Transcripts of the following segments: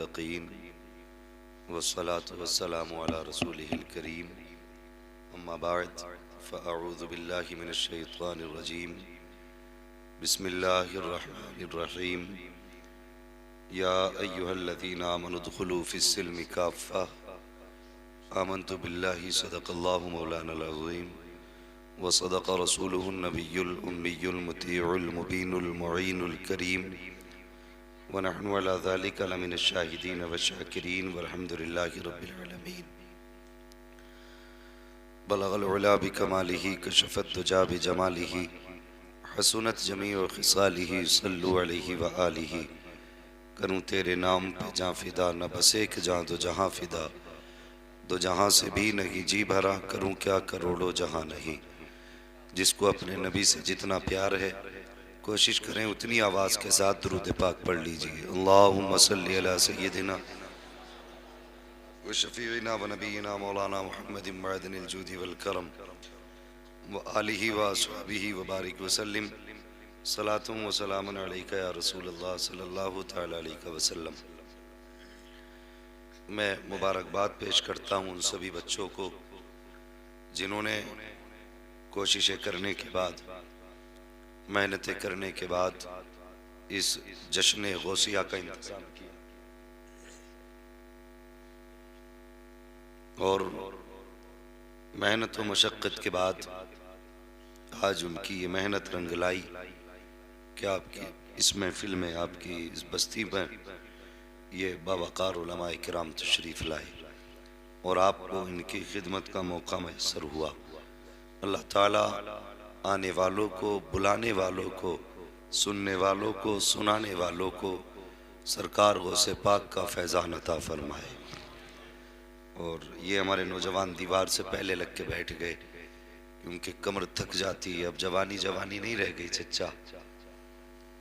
मुत्तक़ीन वस्सलातु वस्सलामु अला रसूलिहिल करीम अम्मा बअद फ़अऊज़ु बिल्लाहि मिनश शैतानिर रजीम बिस्मिल्लाहिर रहमानिर रहीम या अय्युहल्लज़ीना आमनु उद्खुलू फ़िस्सिल्मि काफ़्फ़ा आमन्तु बिल्लाहि सदक़ल्लाहु मौलानल अज़ीम व सदक़ रसूलुहुन नबियुल उम्मियुल मुतीउल मुबीनुल मुईनुल करीम व नहनु अला ज़ालिका लमिनश शाहिदीन व शाकिरीन वल्हम्दुलिल्लाहि रब्बिल आलमीन। बलगल उला बिकमालिही कशफत दुजा बिजमालिही हसनत जमीउ खिसालिही सल्लु अलैहि व आलिही। करूँ तेरे नाम पे जाँ फिदा, न बस एक जाँ दो जहाँ फिदा, दो जहाँ से भी नहीं जी भरा, करूँ क्या करोड़ों जहाँ नहीं। जिसको अपने नबी से जितना प्यार है कोशिश करें उतनी आवाज़ के साथ दुरूद पाक पढ़ लीजिए। अल्लाहुम्मा सल्ली अला सय्यदिना व शफीइना व नबीना मौलाना मुहम्मदिन मअदनिल जूदी वल करम व आलिहि व अस्हाबिहि व बारिक व सल्लिम सलातुम व सलामुन अलैका या रसूलल्लाह सल्लल्लाहु तआला अलैहि वसल्लम। मैं मुबारकबाद पेश करता हूँ उन सभी बच्चों को जिन्होंने कोशिशें करने के बाद, मेहनतें करने के बाद इस जश्न गौसिया का इंतज़ाम किया और मेहनत व मशक्क़त के बाद आज उनकी ये मेहनत रंग लाई कि आपकी इस महफिल में, आपकी इस बस्ती में ये बावक़ार उलमाए किराम तशरीफ़ लाए और आपको इनकी खिदमत का मौका मैसर हुआ। अल्लाह ताला आने वालों को, बुलाने वालों को, सुनने वालों को, सुनाने वालों को सरकार गौसे पाक का फैज़ान अता फरमाए। और ये हमारे नौजवान दीवार से पहले लग के बैठ गए क्योंकि कमर थक जाती है। अब जवानी जवानी नहीं रह गई चच्चा,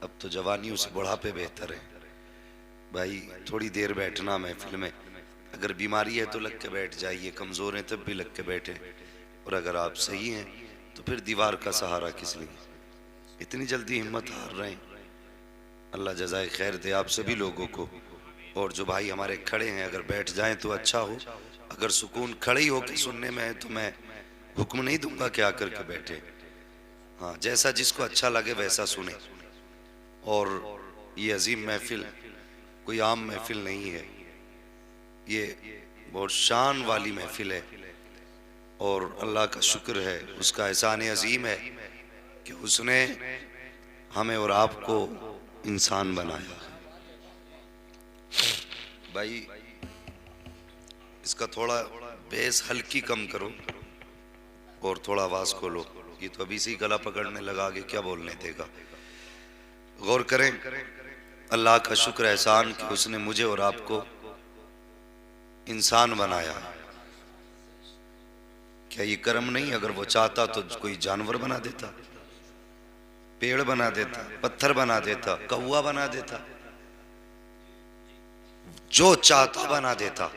अब तो जवानियों से बुढ़ापे बेहतर है भाई। थोड़ी देर बैठना महफिल में, अगर बीमारी है तो लग के बैठ जाइए, कमज़ोर हैं तब भी लग के बैठे, और अगर आप सही हैं तो फिर दीवार का सहारा किस लिए। इतनी जल्दी हिम्मत हार रहे हैं। अल्लाह जज़ाए खैर दे आप सभी लोगों को। और जो भाई हमारे खड़े हैं अगर बैठ जाएं तो अच्छा हो, अगर सुकून खड़े ही होकर सुनने में है तो मैं हुक्म नहीं दूंगा कि आकर के बैठे। हाँ, जैसा जिसको अच्छा लगे वैसा सुने। और ये अजीम महफिल कोई आम महफिल नहीं है, ये बहुत शान वाली महफिल है और अल्लाह का शुक्र है, उसका एहसान अजीम है कि उसने हमें और आपको इंसान बनाया। भाई इसका थोड़ा बेस हल्की कम करो और थोड़ा आवाज़ खोलो। ये तो अभी से गला पकड़ने लगा, आगे क्या बोलने देगा। गौर करें, अल्लाह का शुक्र एहसान कि उसने मुझे और आपको इंसान बनाया। क्या ये कर्म नहीं? अगर वो चाहता तो कोई जानवर बना देता, पेड़ बना देता, पत्थर बना देता, कौवा बना देता, जो चाहता बना देता।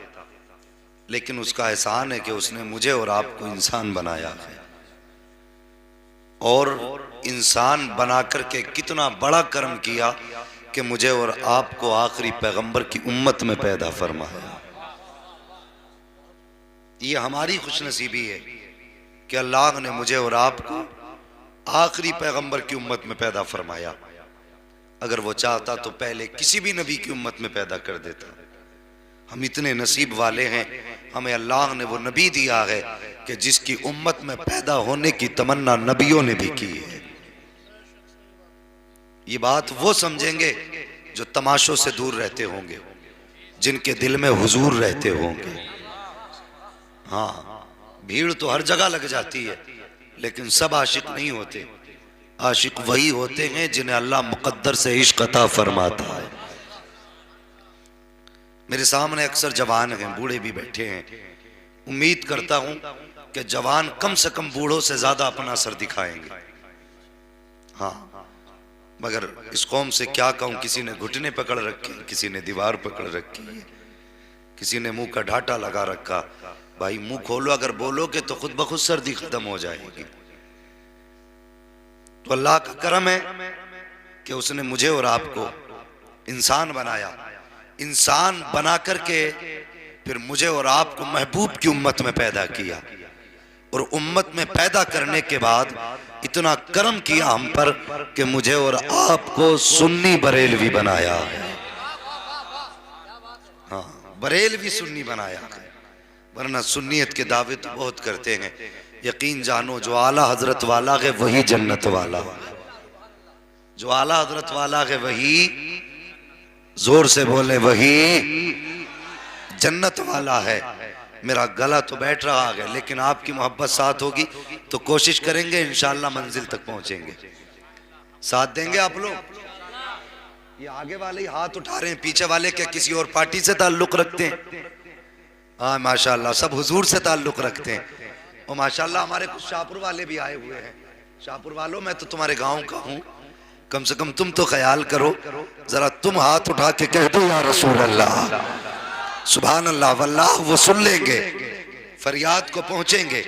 लेकिन उसका एहसान है कि उसने मुझे और आपको इंसान बनाया है। और इंसान बना करके कितना बड़ा कर्म किया कि मुझे और आपको आखिरी पैगंबर की उम्मत में पैदा फरमाया। ये हमारी खुशनसीबी है कि अल्लाह ने मुझे और आपको आखिरी पैगंबर की उम्मत में पैदा फरमाया। अगर वो चाहता तो पहले किसी भी नबी की उम्मत में पैदा कर देता। हम इतने नसीब वाले हैं, हमें अल्लाह ने वो नबी दिया है कि जिसकी उम्मत में पैदा होने की तमन्ना नबियों ने भी की है। ये बात वो समझेंगे जो तमाशों से दूर रहते होंगे, जिनके दिल में हुजूर रहते होंगे। हाँ, भीड़ तो हर जगह लग जाती है लेकिन सब आशिक नहीं होते। आशिक वही होते हैं जिन्हें अल्लाह मुकद्दर से इश्क अता फरमाता है। मेरे सामने अक्सर जवान हैं, बूढ़े भी बैठे हैं। उम्मीद करता हूं कि जवान कम से कम बूढ़ों से ज्यादा अपना असर दिखाएंगे। हाँ, मगर इस कौम से क्या कहूं, किसी ने घुटने पकड़ रखे, किसी ने दीवार पकड़ रखी है, किसी ने मुंह का ढाटा लगा रखा। भाई मुंह खोलो, अगर बोलोगे तो खुद ब खुद सर्दी खत्म हो जाएगी। तो अल्लाह का करम है कि उसने मुझे और आपको इंसान बनाया। इंसान बना करके फिर मुझे और आपको महबूब की उम्मत में पैदा किया, और उम्मत में पैदा करने के बाद इतना करम किया हम पर कि मुझे और आपको सुन्नी बरेलवी बनाया है। हाँ, बरेलवी सुन्नी बनाया है, वरना सुन्नियत के दावे तो बहुत करते हैं। यकीन जानो जो आला हजरत वाला है वही जन्नत वाला है, जो आला हजरत वाला है वही, जोर से बोले, वही जन्नत वाला है। मेरा गला तो बैठ रहा है, लेकिन आपकी मोहब्बत साथ होगी तो कोशिश करेंगे, इंशाअल्लाह मंजिल तक पहुंचेंगे। साथ देंगे आप लोग? ये आगे वाले ही हाथ उठा रहे हैं, पीछे वाले क्या किसी और पार्टी से ताल्लुक रखते हैं? हाँ माशाल्लाह, सब हुजूर से ताल्लुक रखते हैं। और माशाल्लाह हमारे कुछ शाहपुर वाले भी आए हुए हैं। शाहपुर वालों, मैं तो तुम्हारे गांव का हूँ, कम से कम तुम तो ख्याल करो, जरा तुम हाथ उठा के कह दो या रसूल अल्लाह, सुभान अल्लाह, वल्लाह वो सुन लेंगे, फरियाद को पहुंचेंगे।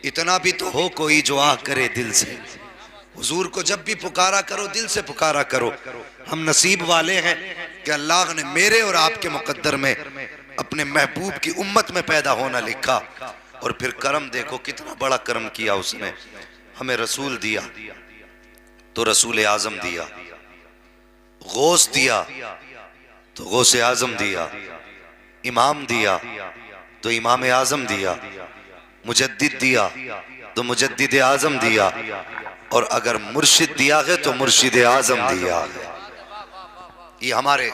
इतना भी तो हो कोई जो आह करे दिल से। हुजूर को जब भी पुकारा करो, दिल से पुकारा करो। हम नसीब वाले हैं कि अल्लाह ने मेरे और आपके मुकद्दर में अपने महबूब की उम्मत में पैदा होना लिखा। और फिर करम देखो, कितना बड़ा करम किया उसने। हमें रसूल दिया तो रसूल आजम दिया, गौस दिया तो गौस आजम दिया, इमाम दिया तो इमाम आजम दिया, मुजद्दिद दिया तो मुजद्दिद आजम दिया, और अगर मुर्शिद दिया है तो मुर्शिद आजम दिया है। ये हमारे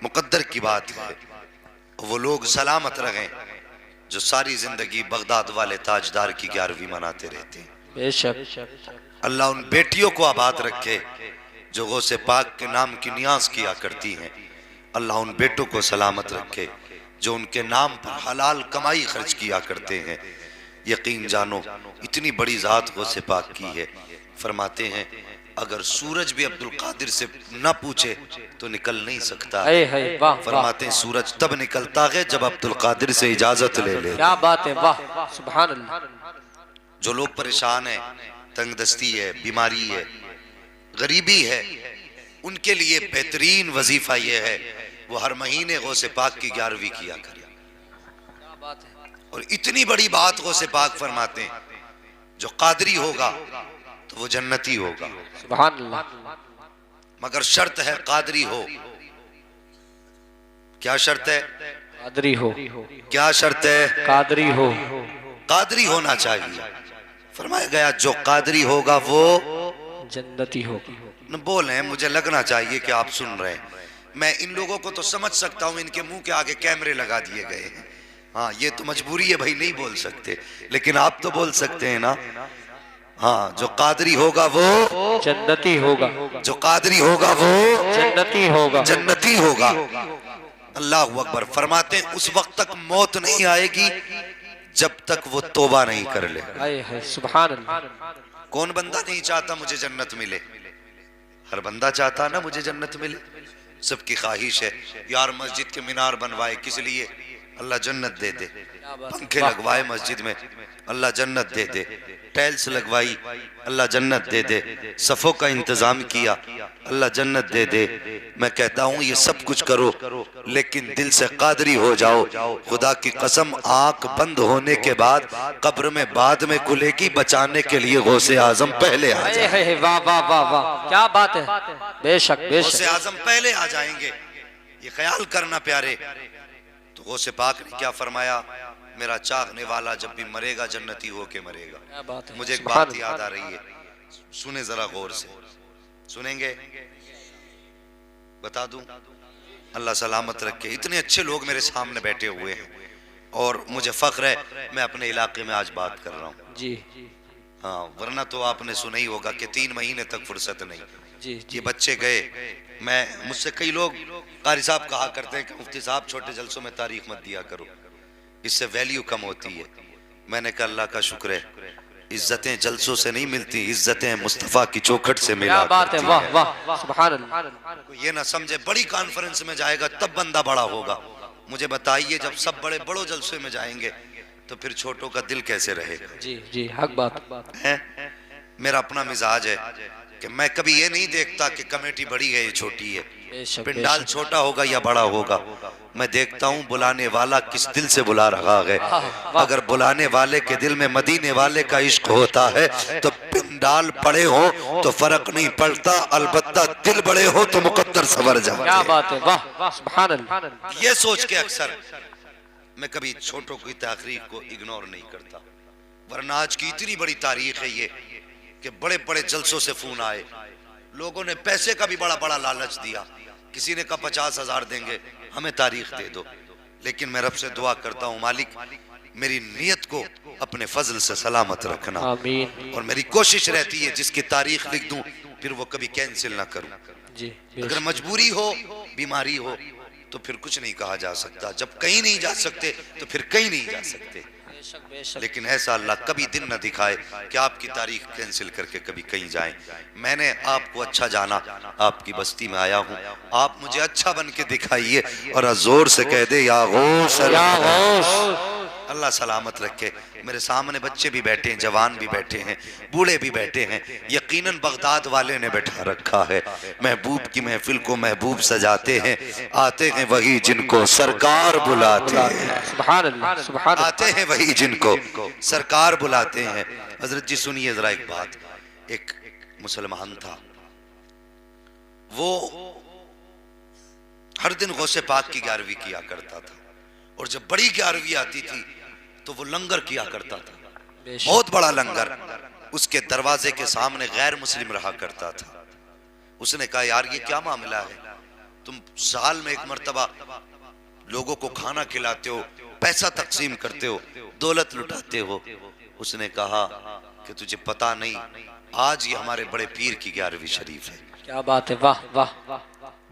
मुकद्दर की बात है। वो लोग सलामत रहें जो सारी जिंदगी बगदाद वाले ताजदार की 11वीं मनाते रहते हैं। बेशक अल्लाह उन बेटियों को आबाद रखे जो गौसे पाक के नाम की नियाज किया करती हैं। अल्लाह उन बेटों को सलामत रखे जो उनके नाम पर हलाल कमाई खर्च किया करते हैं। यकीन जानो, इतनी बड़ी जात गौसे पाक की है। फरमाते हैं अगर सूरज भी अब्दुल कादिर से न पूछे तो निकल नहीं सकता। फरमाते हैं सूरज तब निकलता है जब अब्दुल कादिर से इजाजत ले ले। क्या बात है, वाह सुभान अल्लाह। जो लोग परेशान हैं, तंगदस्ती है, बीमारी है, गरीबी है, उनके लिए बेहतरीन वजीफा ये है वो हर महीने गौसे पाक की 11वीं किया करे। और इतनी बड़ी बात गौसे पाक फरमाते हैं जो कादरी होगा तो वो जन्नती होगा। सुभान अल्लाह। मगर शर्त है कादरी हो। क्या शर्त है? कादरी हो। क्या शर्त है? कादरी हो। कादरी होना चाहिए। फरमाया गया जो कादरी होगा वो जन्नती होगी। न बोले, मुझे लगना चाहिए कि आप सुन रहे हैं। मैं इन लोगों को तो समझ सकता हूं, इनके मुंह के आगे कैमरे लगा दिए गए हैं। हाँ, ये तो मजबूरी है भाई, नहीं बोल सकते, लेकिन आप तो बोल सकते हैं ना। हाँ, जो कादरी होगा वो जन्नती होगा। जो कादरी होगा वो जन्नती होगा। जन्नती होगा। अल्लाह अकबर। फरमाते हैं उस वक्त तक मौत नहीं आएगी जब तक वो तौबा नहीं कर ले। सुभान अल्लाह। कौन बंदा नहीं चाहता मुझे जन्नत मिले? हर बंदा चाहता ना मुझे जन्नत मिले। सबकी ख्वाहिश है यार मस्जिद के मीनार बनवाए, किस लिए? अल्लाह जन्नत दे दे। पंखे लगवाए मस्जिद में, अल्लाह जन्नत दे दे। टाइल्स लगवाई, अल्लाह जन्नत दे दे। सफ़ों का इंतजाम किया, अल्लाह जन्नत दे दे। मैं कहता हूँ ये सब कुछ करो, लेकिन दिल से कादरी हो जाओ। खुदा की कसम, आंख बंद होने के बाद कब्र में बाद में खुलेगी, बचाने के लिए गौसे आजम पहले आ जाए। वाह वाह वाह वाह, क्या बात है। बेशक बेशक, गौसे आजम पहले आ जाएंगे। ये ख्याल करना प्यारे। तो गौसे पाक ने क्या फरमाया? मेरा चाहने वाला जब भी मरेगा जन्नती होके मरेगा। मुझे एक बात याद आ रही है, सुने जरा गौर से। सुनेंगे? बता दूं? अल्लाह सलामत रखे। इतने अच्छे लोग मेरे सामने बैठे हुए हैं और मुझे फख्र है मैं अपने इलाके में आज बात कर रहा हूँ जी। हाँ, वरना तो आपने सुना ही होगा कि 3 महीने तक फुर्सत नहीं। जी, ये बच्चे गए। मैं मुझसे कई लोग कारी साहब कहा करते हैं कि मुफ्ती साहब छोटे जलसों में तारीख मत दिया करो, इससे वैल्यू कम होती है। मैंने कहा अल्लाह का शुक्र है, इज्जतें जलसों से नहीं मिलती, इज्जतें मुस्तफा की चौखट से मिला। क्या बात है, वाह वाह सुभान अल्लाह। ये ना समझे बड़ी कॉन्फ्रेंस में जाएगा तब बंदा बड़ा होगा। मुझे बताइए जब सब बड़े बड़ो जलसे में जाएंगे तो फिर छोटों का दिल कैसे रहेगा? जी जी, हक बात है। मेरा अपना मिजाज है, कि मैं कभी ये नहीं देखता कि कमेटी बड़ी है या छोटी है, बेशक, पिंडाल बेशक। छोटा होगा या बड़ा होगा। मैं देखता हूँ बुलाने वाला किस दिल से बुला रहा है। वाह। अगर बुलाने वाले के दिल में मदीने वाले का इश्क होता है तो पिंडाल बड़े हो तो फर्क नहीं पड़ता, अलबत्ता दिल बड़े हो तो मुकद्दर सवर क्या जाते। बात है, वाह सुभान अल्लाह। ये सोच के अक्सर मैं कभी छोटों की तकरीर को इग्नोर नहीं करता, वरना आज की इतनी बड़ी तारीख है ये कि बड़े बड़े जलसों से फोन आए, लोगों ने पैसे का भी बड़ा बड़ा लालच दिया, किसी ने कहा 50,000 देंगे हमें तारीख दे दो। लेकिन मैं रब से दुआ करता हूँ, मालिक मेरी नीयत को अपने फजल से सलामत रखना, आमीन और मेरी कोशिश रहती है जिसकी तारीख लिख दूं फिर वो कभी कैंसिल ना करूं। जी। अगर मजबूरी हो, बीमारी हो तो फिर कुछ नहीं कहा जा सकता, जब कहीं नहीं जा सकते तो फिर कहीं नहीं जा सकते। बेशक, बेशक। लेकिन ऐसा अल्लाह कभी दिन न दिखाए कि आपकी तारीख कैंसिल करके कभी कहीं जाएं। मैंने आपको अच्छा जाना, आपकी बस्ती में आया हूँ, आप मुझे अच्छा बन के दिखाइए और जोर से कह दे या गौस या गौस। अल्लाह सलामत रखे। मेरे सामने बच्चे भी बैठे हैं, जवान भी बैठे हैं, बूढ़े भी बैठे हैं, यकीनन बगदाद वाले ने बैठा रखा है। महबूब की महफिल को महबूब सजाते हैं, आते हैं वही जिनको सरकार बुलाते हैं, सुभान अल्लाह, सुभान अल्लाह। आते हैं वही जिनको सरकार बुलाते हैं। हजरत जी सुनिए जरा एक बात, एक मुसलमान था, वो हर दिन गौसे पाक की 11वीं किया करता था, और जब बड़ी 11वीं आती थी तो वो लंगर किया करता था, बेशक। बहुत बड़ा लंगर। उसके दरवाजे के सामने गैर मुस्लिम रहा करता था। उसने कहा यार ये क्या मामला है, तुम साल में एक मर्तबा लोगों को खाना खिलाते हो, पैसा तकसीम करते हो, दौलत लुटाते हो। उसने कहा कि तुझे पता नहीं, आज ये हमारे बड़े पीर की 11वीं शरीफ है। क्या बात है, वाह वाह।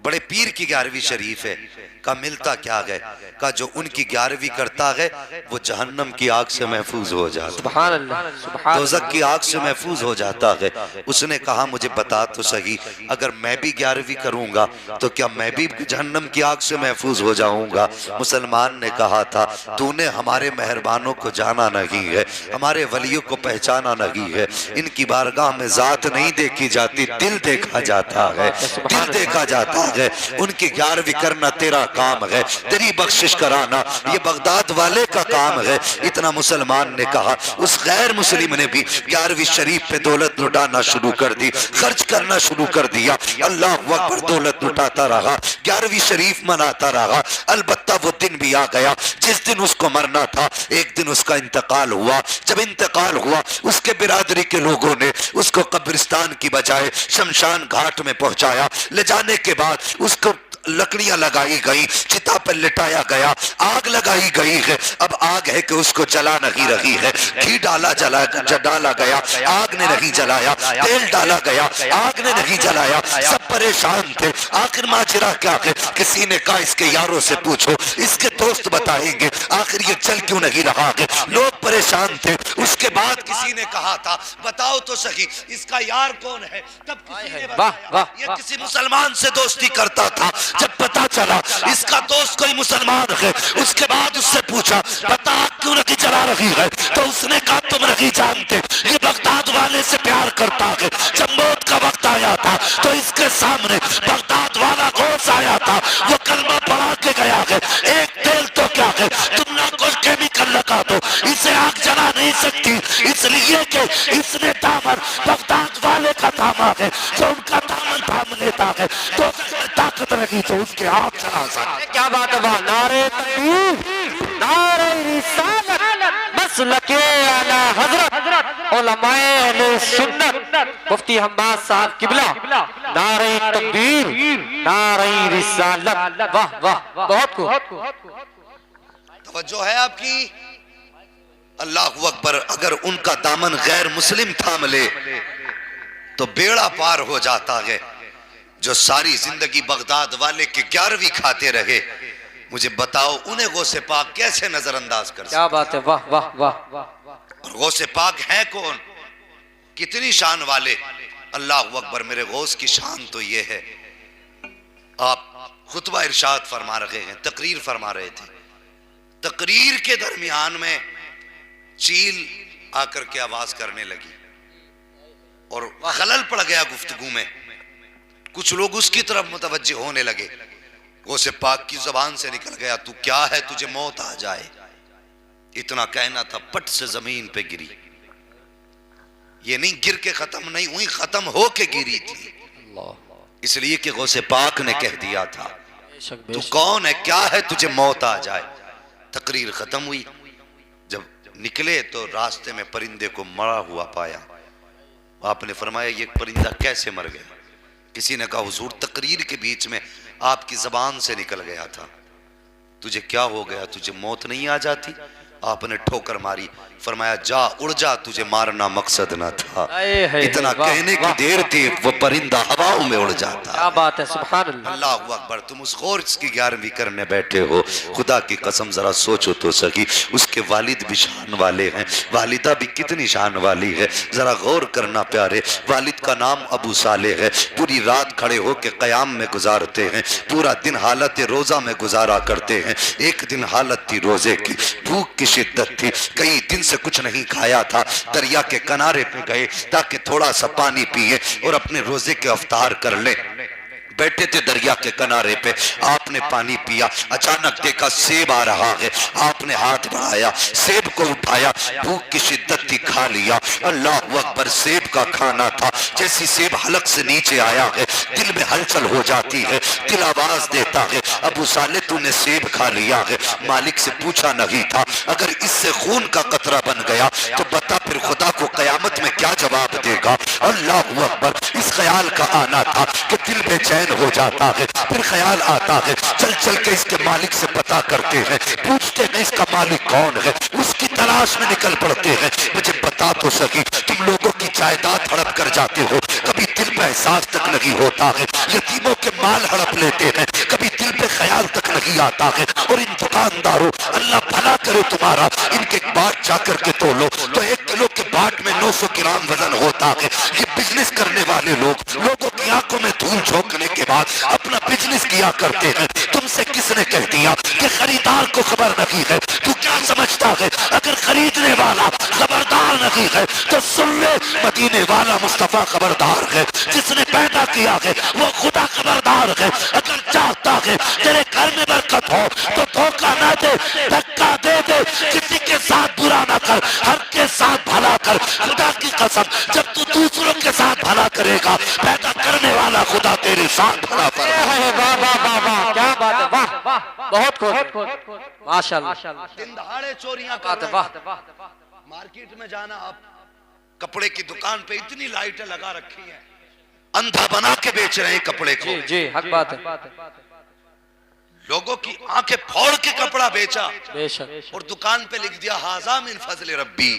बड़े पीर की 11वीं शरीफ है। का मिलता क्या है, का जो उनकी 11वीं करता है वो जहन्नम की आग से महफूज हो जाता है, सुभान अल्लाह, सुभान दोज़ख की आग से महफूज हो जाता है। उसने कहा मुझे बता तो सही, अगर मैं भी 11वीं करूंगा तो क्या मैं भी जहन्नम की आग से महफूज हो जाऊंगा? मुसलमान ने कहा था तूने हमारे मेहरबानों को जाना नहीं है, हमारे वलियों को पहचाना नहीं है, इनकी बारगाह में जात नहीं देखी जाती, दिल देखा जाता है, दिल देखा जाता है। उनकी 11वीं करना तेरा काम है, तेरी बख्शिश कराना ये बगदाद वाले का काम है। इतना मुसलमान ने कहा। उस गैर मुस्लिम ने भी 11वीं शरीफ पे दौलत लुटाना शुरू कर दी, खर्च करना शुरू कर दिया। अल्लाह अकबर, दौलत लुटाता रहा, 11वीं शरीफ मनाता रहा। अलबत्ता वो दिन भी आ गया जिस दिन उसको मरना था। एक दिन उसका इंतकाल हुआ। जब इंतकाल हुआ उसके बिरादरी के लोगों ने उसको कब्रिस्तान की बजाय शमशान घाट में पहुंचाया। ले जाने के बाद उसको लकड़ियां लगाई गई, चिता पर लिटाया गया, आग लगाई गई है। अब आग है कि उसको जला नहीं रही है, घी डाला गया, आग ने नहीं जलाया, तेल डाला गया, आग ने नहीं जलाया। सब परेशान थे। आखिर माजरा क्या है? किसी ने कहा इसके यारों से पूछो, इसके दोस्त बताएंगे आखिर ये जल क्यों नहीं रहा है। लोग परेशान थे। उसके बाद किसी ने कहा था बताओ तो सही इसका यार कौन है? तब किसी ने बताया ये किसी मुसलमान से दोस्ती करता था। जब पता चला इसका दोस्त कोई मुसलमान है, उसके बाद उससे पूछा बता क्यों नहीं जला रही है? तो उसने कहा तुम नहीं जानते, ये बगदाद वाले से प्यार करता है। जब मौत का वक्त आया था तो इसके सामने बगदाद वाला गौस आया था, वो कलमा पढ़ा के गया है। एक तेल तो क्या है, तुम ना कोई केमिकल लगा दो, इसे आग जला नहीं सकती, इसलिए कि इसने दामन बगदाद वाले का थामा है। जो उनका दामन थाम लेता है तो ताकत रखी तो उसके आग चला सकते। क्या बात है, वाह। नारे तकबीर, नारे रिसालत, मसलके आला हजरत, उलमाए अहले सुन्नत, मुफ्ती हम्माद साहब किबला। नारे तकबीर, नारे रिसालत, वाह वाह, बहुत खूब। तवज्जो है आपकी? अल्लाह अकबर। अगर उनका दामन गैर मुस्लिम थाम ले तो बेड़ा पार हो जाता है। जो सारी जिंदगी बगदाद वाले के 11वीं खाते रहे, मुझे बताओ उन्हें गौसे पाक कैसे नजरअंदाज कर सकते? क्या बात है, वाह वाह वाह। और गौसे पाक है कौन, कितनी शान वाले? अल्लाह अकबर। मेरे गौस की शान तो ये है, आप खुतबा इरशाद फरमा रहे हैं, तकरीर फरमा रहे थे, तकरीर के दरमियान में चील आकर के आवाज करने लगी। और खलल पड़ गया गुफ्तगू में, कुछ लोग उसकी तरफ मुतवज्जे होने लगे। गौसे पाक की जुबान से निकल गया, तू क्या है, तुझे मौत आ जाए। इतना कहना था, पट से जमीन पे गिरी। ये नहीं गिर के खत्म नहीं हुई, खत्म हो के गिरी थी, इसलिए कि गौसे पाक ने कह दिया था तू कौन है, क्या है, तुझे मौत आ जाए। तकरीर खत्म हुई। जब निकले तो रास्ते में परिंदे को मरा हुआ पाया। आपने फरमाया ये परिंदा कैसे मर गया? किसी ने कहा हुजूर तकरीर के बीच में आपकी जबान से निकल गया था। तुझे क्या हो गया, तुझे मौत नहीं आ जाती? आपने ठोकर मारी, फरमाया जा उड़ जा, तुझे मारना मकसद न था। इतना कहने की देर थी वो परिंदा हवाओं में उड़ जाता। क्या बात है, सुभान अल्लाह। अल्लाह अकबर। तुम उस गौर्स की 11वीं करने बैठे हो, खुदा की कसम जरा सोचो तो सही, उसके वालिद भी शान वाले हैं, वालिदा भी कितनी शान वाली है, जरा गौर करना प्यारे। वालिद का नाम अबू साले है, पूरी रात खड़े होकर कयाम में गुजारते हैं, पूरा दिन हालत रोजा में गुजारा करते हैं। एक दिन हालत थी रोजे की, भूख की शिद्दत थी, कई दिन से कुछ नहीं खाया था। दरिया के किनारे पे गए ताकि थोड़ा सा पानी पिए और अपने रोजे के अफ्तार कर ले। बैठे थे दरिया के किनारे पे, आपने पानी पिया, अचानक देखा सेब आ रहा है। आपने हाथ बढ़ाया, सेब को उठाया, भूख की शिद्दत थी, खा लिया। अल्लाह अकबर। सेब का खाना था, जैसी सेब हलक से नीचे आया है दिल में हलचल हो जाती है, दिल आवाज देता है अबू साले तूने सेब खा लिया है। मालिक से पूछा नहीं था, अगर इससे खून का कतरा बन गया तो बता फिर खुदा को कयामत में क्या जवाब देगा। अल्लाह अकबर। इस ख्याल का आना था कि दिल बेचैन हो जाता है, फिर ख्याल आता है चल चल के इसके मालिक से पता करते हैं, पूछते हैं इसका मालिक कौन है, उसकी तलाश में निकल पड़ते हैं। मुझे बता तो सकी, तुम लोगों की जायदाद हड़प कर जाते हो, कभी दिल पे एहसास तक नहीं होता है, यतीमों के माल हड़प लेते हैं, कभी दिल पे ख्याल तक नहीं आता है। और इन दुकानदारों, अल्लाह भला करे तुम्हारा, इनके बाट जाकर के तोलो तो 1 किलो के बाट में 900 ग्राम वजन होता है। ये बिजनेस करने वाले लोग लोगों की आंखों में धूल झोंकने के बाद अपना बिजनेस किया करते हैं। तुमसे किसने कह दिया कि खरीदार को खबर नहीं है? तू क्या समझता है, अगर खरीदने वाला खबरदार नहीं है तो सुन ले, मदीने वाला मुस्तफा खबरदार है, जिसने पैदा किया है वो खुदा खबरदार है। अगर चाहता है तेरे घर में बरकत हो तो धोखा ना दे, धक्का दे दे, किसी के साथ बुरा ना कर, हर के साथ भला कर। खुदा की कसम, जब तू दूसरों के साथ भला करेगा, पैदा करने वाला खुदा तेरे साथ भला करेगा। वाह वाह वाह वाह, क्या बात है, वाह वाह, बहुत खूब, माशाअल्लाह। दिन दहाड़े चोरियां कर रहे हैं। मार्केट में जाना, आप कपड़े की दुकान पे इतनी लाइटें लगा रखी हैं, अंधा बना के बेच रहे हैं कपड़े को। जी जी, हक बात है। लोगों की आंखें फोड़ के कपड़ा बेचा बेशक, और दुकान पे लिख दिया हाजा मिन फजल रब्बी,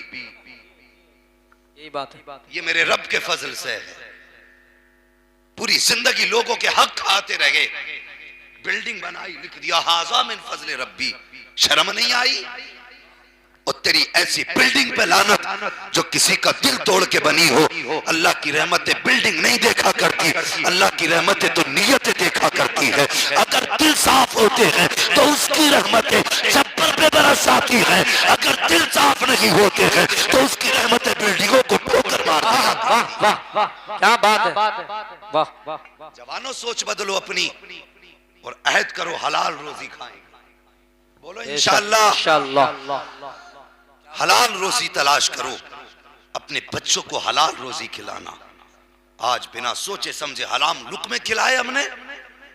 यही बात है, ये मेरे रब के फजल से है। पूरी जिंदगी लोगों के हक खाते रहे, बिल्डिंग बनाई, लिख दिया हाजा मिन फजल रब्बी। शर्म नहीं आई? और तेरी ऐसी बिल्डिंग पे लानत जो किसी का दिल तोड़ के बनी हो। अल्लाह की रहमतें बिल्डिंग नहीं देखा करती, अल्लाह की रहमतें तो नियतें देखा करती है। अगर दिल साफ होते हैं तो उसकी रहमतें छप्पर पे बरस आती हैं, अगर दिल साफ नहीं होते हैं तो उसकी रहमतें बिल्डिंगों को ठोकर मारती हैं। वाह वाह वाह, क्या बात है, वाह वाह। जवानों सोच बदलो अपनी और अहद करो हलाल रोजी खाएं। बोलो इंशाअल्लाह। इंशाअल्लाह। हलाल रोजी तलाश करो, अपने बच्चों को हलाल रोजी खिलाना। आज बिना सोचे समझे हलाम लुक़मे खिलाए हमने,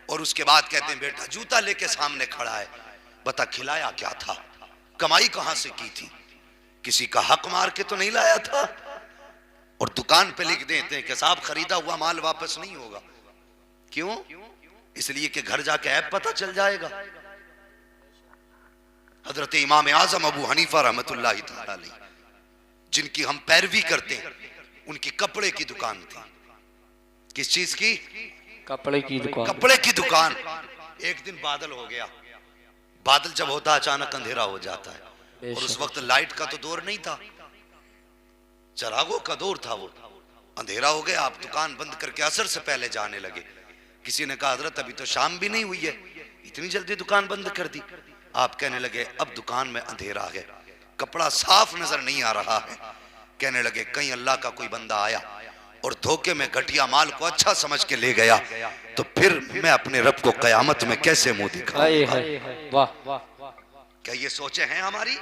और उसके बाद कहते हैं बेटा जूता लेके सामने खड़ा है, बता खिलाया क्या था, कमाई कहां से की थी, किसी का हक मार के तो नहीं लाया था। और दुकान पे लिख देते हैं कि साहब खरीदा हुआ माल वापस नहीं होगा। क्यों? इसलिए कि घर जाके ऐप पता चल जाएगा। हजरत इमाम आजम अबू हनीफा रहमतुल्लाहि तआला अलैह, जिनकी हम पैरवी करते हैं, उनकी कपड़े की दुकान थी। किस चीज की? कपड़े की दुकान। कपड़े की दुकान। एक दिन बादल हो गया, बादल जब होता है अचानक अंधेरा हो जाता है, और उस वक्त लाइट का तो दौर नहीं था, चरागों का दौर था। वो अंधेरा हो गया, आप दुकान बंद करके असर से पहले जाने लगे। किसी ने कहा हजरत अभी तो शाम भी नहीं हुई है, इतनी जल्दी दुकान बंद कर दी? आप कहने लगे अब दुकान में अंधेरा है, कपड़ा साफ नजर नहीं आ रहा है। कहने लगे कहीं अल्लाह का कोई बंदा आया और धोखे में घटिया माल को अच्छा समझ के ले गया, तो फिर मैं अपने रब को कयामत में कैसे मुंह दिखाऊंगा? वाह, क्या ये सोचे हैं हमारी?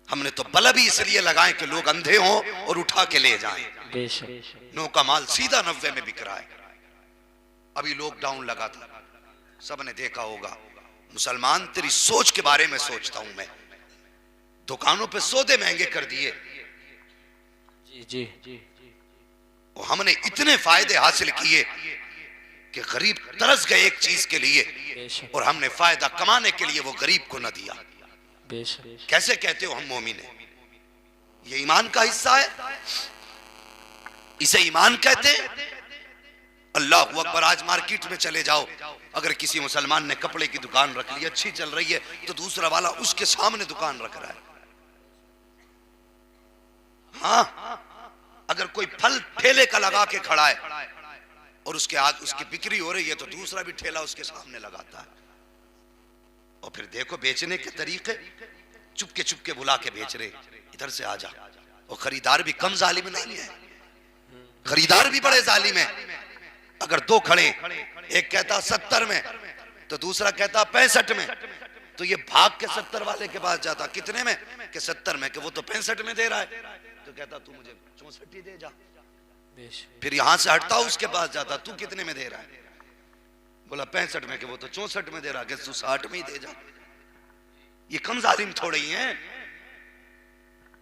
हमने तो बल्ब ही इसलिए लगाए कि लोग अंधे हों और उठा के ले जाएं। नो का माल सीधा 90 में बिक रहा है। अभी लॉकडाउन लगा था, सबने देखा होगा। मुसलमान, तेरी सोच के बारे में सोचता हूं मैं। दुकानों पे सौदे महंगे कर दिए, जी। और हमने इतने फायदे हासिल किए कि गरीब तरस गए एक चीज के लिए, और हमने फायदा कमाने के लिए वो गरीब को न दिया। कैसे कहते हो हम मोमिन हैं? ये ईमान का हिस्सा है, इसे ईमान कहते हैं। अल्लाह अकबर। आज मार्केट में चले जाओ, अगर किसी मुसलमान ने कपड़े की दुकान रख ली, अच्छी चल रही है, तो दूसरा वाला उसके सामने दुकान रख रहा है। हाँ, अगर कोई फल ठेले का लगा के खड़ा है और उसके आगे उसकी बिक्री हो रही है, तो दूसरा भी ठेला उसके सामने लगाता है। और फिर देखो बेचने के तरीके, चुपके चुपके बुला के बेच रहे, इधर से आ जा। और खरीदार भी कम जालिम नहीं है, खरीदार भी बड़े जालिम है। अगर दो खड़े, एक कहता 70 में तो दूसरा कहता 65 में, तो ये भाग के 70 वाले के पास जाता। कितने में? कि 70 में। कि वो तो 65 में दे रहा है, तो कहता तू मुझे 64 दे जा। फिर यहां से हटता उसके पास जाता, तू कितने में दे रहा है? बोला 65 में। कि वो तो 64 में दे रहा है, कि तू 60 में ही दे जा। ये कम जालिम थोड़े ही हैं,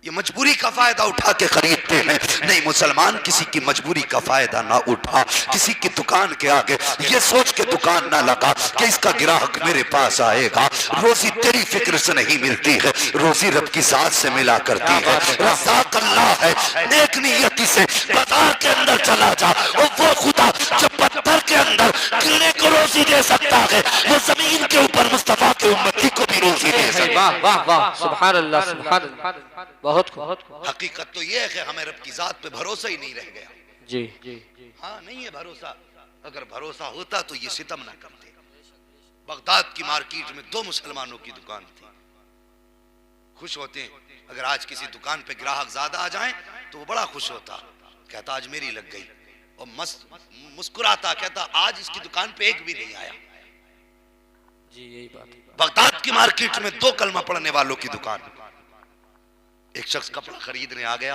ये मजबूरी का फायदा उठा के खरीदते हैं। नहीं, मुसलमान किसी की मजबूरी का फायदा ना उठा। किसी की दुकान के आगे ये सोच के दुकान ना लगा कि इसका ग्राहक मेरे पास आएगा। रोजी तेरी फिक्र से नहीं मिलती है, रोजी रब की जात से मिला करती है। रज़ाक अल्लाह है। नेक नियति से बाजार के अंदर चला जा, और वो खुदा जो पत्थर के अंदर कीड़े को रोजी दे सकता है, वो जमीन के ऊपर मुस्तफा के उम्मती को भी रोजी दे सकता है। वाह, सुभान अल्लाह, सुभान अल्लाह। बहुत हकीकत तो ये है कि हमें रब की जात पे भरोसा ही नहीं रह गया। जी। हाँ, नहीं है भरोसा। अगर भरोसा होता तो ये सितम ना करते। बगदाद की मार्केट में 2 मुसलमानों की दुकान थी। खुश होते हैं अगर आज किसी दुकान पे ग्राहक ज्यादा आ जाए, तो वो बड़ा खुश होता, कहता आज मेरी लग गई। और मुस्कुराता, कहता आज इसकी दुकान पे एक भी नहीं आया। जी, यही बात है। बगदाद की मार्केट में 2 कलमा पढ़ने वालों की दुकान। एक शख्स कपड़ा खरीदने आ गया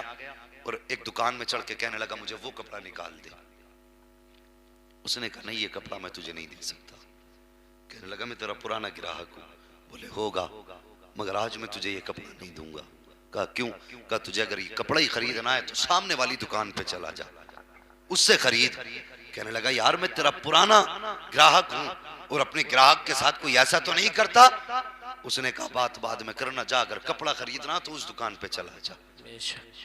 और एक दुकान में चढ़ के कहने लगा मुझे वो कपड़ा निकाल दे। उसने कहा नहीं, ये कपड़ा मैं तुझे नहीं दे सकता। कहने लगा मैं तेरा पुराना ग्राहक हूं। बोले होगा, मगर आज मैं तुझे ये कपड़ा नहीं दूंगा। कहा क्यों? कहा तुझे अगर ये कपड़ा ही खरीदना है तो सामने वाली दुकान पे चला जा, उससे खरीद। कहने लगा यार मैं तेरा पुराना ग्राहक हूं और अपने ग्राहक के साथ कोई ऐसा तो नहीं करता। उसने कहा बात बाद में करना, जा अगर कपड़ा खरीदना तो उस दुकान पे चला जा।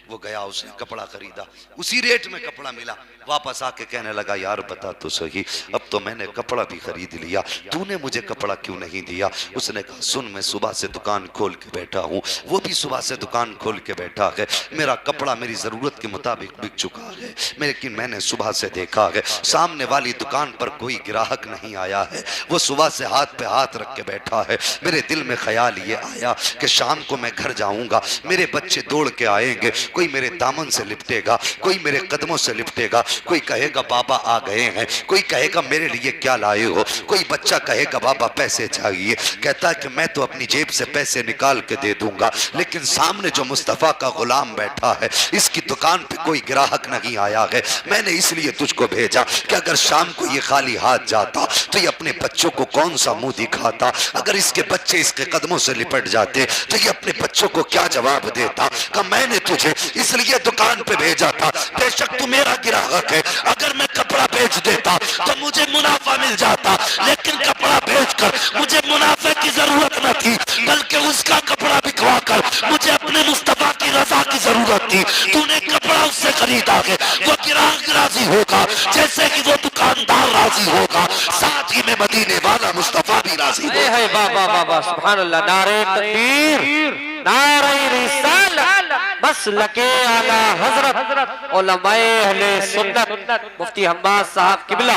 वो गया, उसने कपड़ा खरीदा, उसी रेट में कपड़ा मिला। वापस आके कहने लगा यार बता तो सही, अब तो मैंने कपड़ा भी खरीद लिया, तूने मुझे कपड़ा क्यों नहीं दिया? उसने कहा सुन, मैं सुबह से दुकान खोल के बैठा हूँ, वो भी सुबह से दुकान खोल के बैठा है। मेरा कपड़ा मेरी जरूरत के मुताबिक बिक चुका है, लेकिन मैंने सुबह से देखा है सामने वाली दुकान पर कोई ग्राहक नहीं आया है। वो सुबह से हाथ पे हाथ रख के बैठा है। मेरे दिल में ख्याल ये आया कि शाम को मैं घर जाऊंगा, मेरे बच्चे दौड़ के आएंगे, कोई मेरे दामन से लिपटेगा, कोई मेरे कदमों से लिपटेगा, कोई कहेगा बाबा आ गए हैं, कोई कहेगा मेरे लिए क्या लाए हो, कोई बच्चा कहेगा बाबा पैसे चाहिए। कहता है कि मैं तो अपनी जेब से पैसे निकाल के दे दूंगा, लेकिन सामने जो मुस्तफा का गुलाम बैठा है, इसकी दुकान पे कोई ग्राहक नहीं आया है। मैंने इसलिए तुझको भेजा कि अगर शाम को ये खाली हाथ जाता तो ये अपने बच्चों को कौन सा मुंह दिखाता? अगर इसके बच्चे इसके कदमों से लिपट जाते तो ये अपने बच्चों को क्या जवाब देता? कि मैंने तुझे इसलिए दुकान पे भेजा था, बेशक तू मेरा ग्राहक है, अगर मैं कपड़ा बेच देता तो मुझे मुनाफा मिल जाता, लेकिन कपड़ा बेचकर मुझे मुनाफे की जरूरत न थी, बल्कि उसका कपड़ा बिकवा कर मुझे अपने मुस्तफा की रजा की जरूरत थी। तूने कपड़ा उससे खरीदा है, वो ग्राहक राजी होगा जैसे कि वो दुकानदार राजी होगा, साथ ही में मदीने वाला मुस्तफा भी राजी होगा। वाह, सुभान अल्लाह। नारे तकबीर, नारे रिसालत, मसलके आला हजरत, उलमाए अहले सुन्नत, मुफ्ती हम्माद साहब किबला।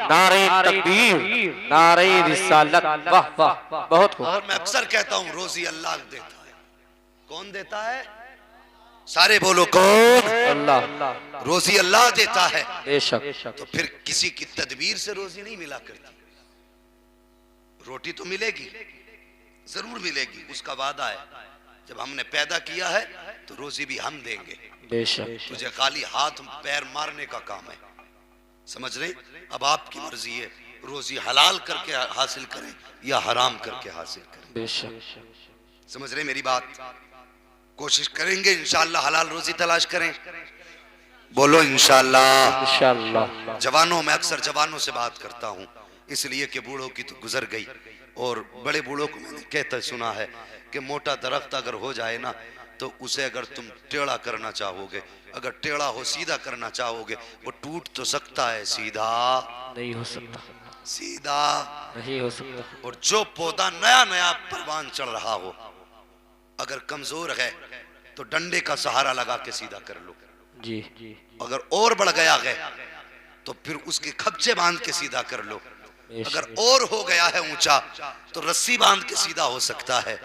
नारे तकबीर, नारे रिसालत। वाह वाह, बहुत खूब। और मैं अक्सर कहता हूँ रोजी अल्लाह देता है। कौन देता है? सारे बोलो कौन? अल्लाह। रोजी अल्लाह देता है। बेशक। तो फिर किसी की तदबीर से रोजी नहीं मिला करती। रोटी तो मिलेगी, जरूर मिलेगी, उसका वादा है। जब हमने पैदा किया है तो रोजी भी हम देंगे। बेशक। तुझे खाली हाथ पैर मारने का काम है, समझ रहे? अब आपकी मर्जी है, रोजी हलाल करके हासिल करें या हराम करके हासिल करें। बेशक। समझ रहे मेरी बात? कोशिश करेंगे इंशाअल्लाह हलाल रोजी तलाश करें। बोलो इंशाअल्लाह। इंशाअल्लाह। जवानों, मैं अक्सर जवानों से बात करता हूँ, इसलिए कि बूढ़ों की तो गुजर गई, और बड़े बूढ़ों को मैंने कहता सुना है कि मोटा दरख्त अगर हो जाए ना तो उसे अगर तुम टेढ़ा करना चाहोगे, अगर टेढ़ा हो सीधा करना चाहोगे, वो टूट तो सकता है, सीधा नहीं हो सकता। सीधा नहीं हो सकता। और जो पौधा नया नया परवान चढ़ रहा हो, अगर कमजोर है तो डंडे का सहारा लगा के सीधा कर लो। जी। अगर और बढ़ गया है तो फिर उसके खबचे बांध के सीधा कर लो। अगर और हो गया है ऊंचा तो रस्सी बांध के सीधा हो सकता है,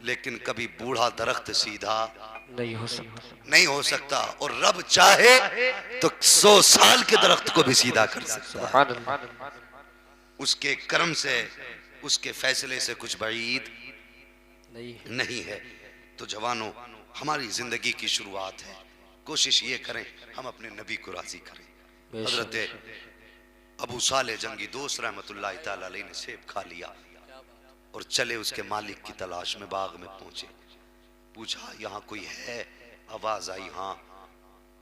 लेकिन कभी बूढ़ा दरख्त सीधा नहीं हो सकता। नहीं हो सकता। और रब चाहे तो 100 साल के दरख्त को भी सीधा कर सकता है। उसके कर्म से, उसके फैसले से कुछ बाईद नहीं है। तो जवानों, हमारी जिंदगी की शुरुआत है, कोशिश ये करें हम अपने नबी को राजी करें। हजरत अबू साले जंगी दोस्त रहमतुल्लाह ताला अलैह ने सेब खा लिया और चले उसके मालिक की तलाश में बाग में पहुंचे। पूछा यहाँ कोई है? आवाज आई हाँ।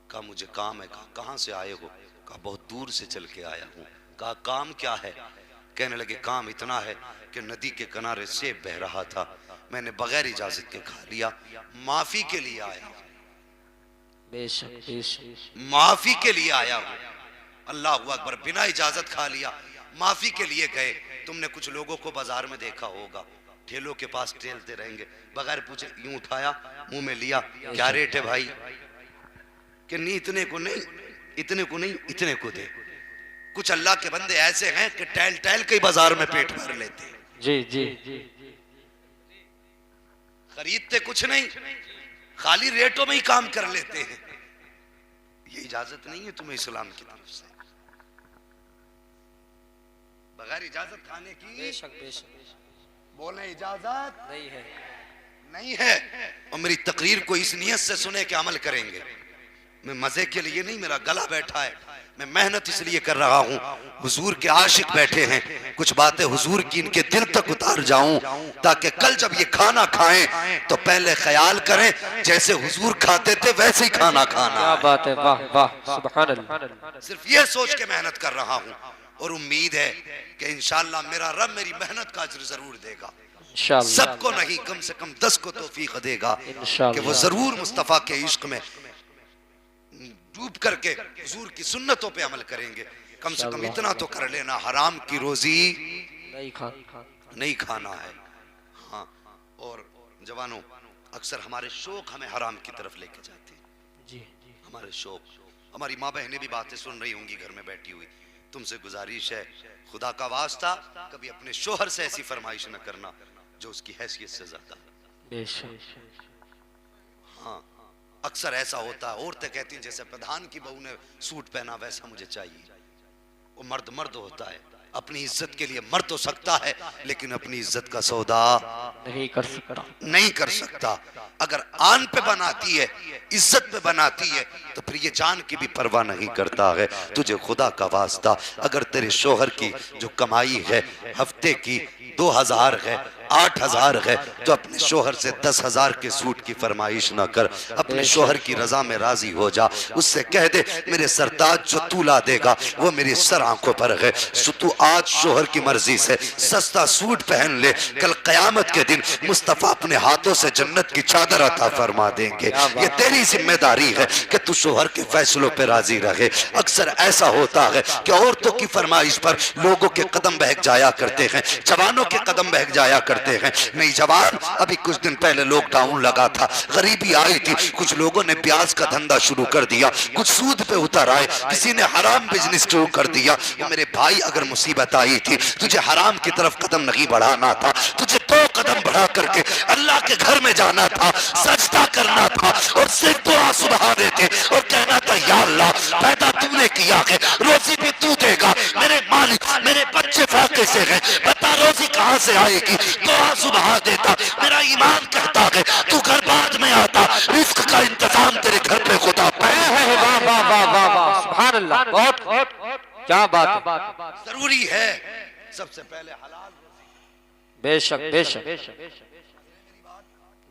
कहा मुझे काम है। कहा कहाँ से आए हो? कहा बहुत दूर से चल के आया हूँ। कहा काम क्या है? कहने लगे काम इतना है कि नदी के किनारे सेब बह रहा था, मैंने बगैर इजाजत के खा लिया, माफी के लिए आया हूँ। माफी के लिए आया हूँ। अल्लाह अकबर, बिना इजाजत खा लिया, माफी के लिए गए। तुमने कुछ लोगों को बाजार में देखा होगा, ठेलों के पास ठेलते रहेंगे, बगैर पूछे यूं उठाया, मुंह में लिया, क्या रेट है भाई? कि नहीं इतने को नहीं, इतने को नहीं, इतने को दे। कुछ अल्लाह के बंदे ऐसे हैं कि टहल टहल के बाजार में पेट भर लेते हैं। जी। खरीदते कुछ नहीं, खाली रेटों में ही काम कर लेते हैं। ये इजाजत नहीं है तुम्हें इस्लाम की तरफ से, बगैर इजाजत खाने की। बेशक। बोले इजाजत नहीं है। और मेरी तकरीर को इस नियत से सुने कि अमल करेंगे। मैं मजे के लिए नहीं, मेरा गला बैठा है, मैं मेहनत इसलिए कर रहा हूँ। हुजूर के आशिक बैठे हैं, कुछ बातें हुजूर की इनके दिल तक उतार जाऊं, ताकि कल जब ये खाना खाएं तो पहले ख्याल करें जैसे हुजूर खाते थे वैसे ही खाना खाना। क्या बात है, वाह वाह, सुभान अल्लाह। सिर्फ ये सोच के मेहनत कर रहा हूँ और उम्मीद है कि इंशाअल्लाह मेरा रब मेरी मेहनत का अज्र जरूर देगा। सबको नहीं, कम से कम 10 को तौफीक देगा कि वो जरूर मुस्तफा के इश्क में डूब करके हुजूर की सुन्नतों पे अमल करेंगे। कम से कम इतना तो कर लेना, हराम की रोजी नहीं खाना है। हाँ, और जवानों, अक्सर हमारे शौक हमें हराम की तरफ लेके जाते हैं। जी। हमारे शौक, हमारी माँ बहनें भी बातें सुन रही होंगी घर में बैठी हुई, तुमसे गुजारिश है खुदा का वास्ता कभी अपने शोहर से ऐसी फरमाइश न करना जो उसकी हैसियत से ज्यादा। हाँ, अक्सर ऐसा होता है, औरतें कहती हैं जैसे प्रधान की बहू ने सूट पहना वैसा मुझे चाहिए। वो मर्द होता है, अपनी इज्जत के लिए मर तो सकता है लेकिन अपनी इज्जत का सौदा नहीं कर सकता। अगर आन पे बनाती है, इज्जत पे बनाती है, तो फिर ये जान की भी परवाह नहीं करता है। तुझे खुदा का वास्ता, अगर तेरे शोहर की जो कमाई है हफ्ते की 2000 है, 8000 है, तो अपने शोहर से 10,000 के सूट की फरमाइश ना कर, अपने शोहर की रजा में राजी हो जा। उससे कह दे मेरे सरताज जो तू ला देगा वो मेरी सर आंखों पर है, सो तू आज शोहर की मर्जी से सस्ता सूट पहन ले, कल कयामत के दिन मुस्तफा अपने हाथों से जन्नत की चादर अता फरमा देंगे। ये तेरी जिम्मेदारी है कि तू शोहर के फैसलों पे राजी रहे। अक्सर ऐसा होता है कि औरतों की फरमाइश पर लोगों के कदम बहक जाया करते हैं, जवानों के कदम बहक जाया करते हैं। नहीं जवान, अभी कुछ दिन पहले लॉकडाउन लगा था, गरीबी आई थी, कुछ लोगों ने प्याज का धंधा शुरू कर दिया, कुछ सूद पे उतर आए, किसी ने हराम बिजनेस शुरू कर दिया। मेरे भाई, अगर मुसीबत आई थी तुझे हराम की तरफ कदम नहीं बढ़ाना था, तुझे 2 कदम बढ़ा करके अल्लाह के घर में जाना था, सजदा करना था और सिर्फ दुआ सुभाने थे और कहना था या अल्लाह पैदा तूने किया है, रोजी भी तू देगा, मेरे मालिक मेरे बच्चे फाके से हैं, बता रोजी कहाँ से आएगी, दुआ सुबह देता। मेरा ईमान कहता है तू घर बाद में आता, रिस्क का इंतजाम तेरे घर पे खुदा वाह वाह वाह वाह वाह, सुभान अल्लाह, बहुत क्या बात है। जरूरी है सबसे पहले हलाल रोजी, बेशक बेशक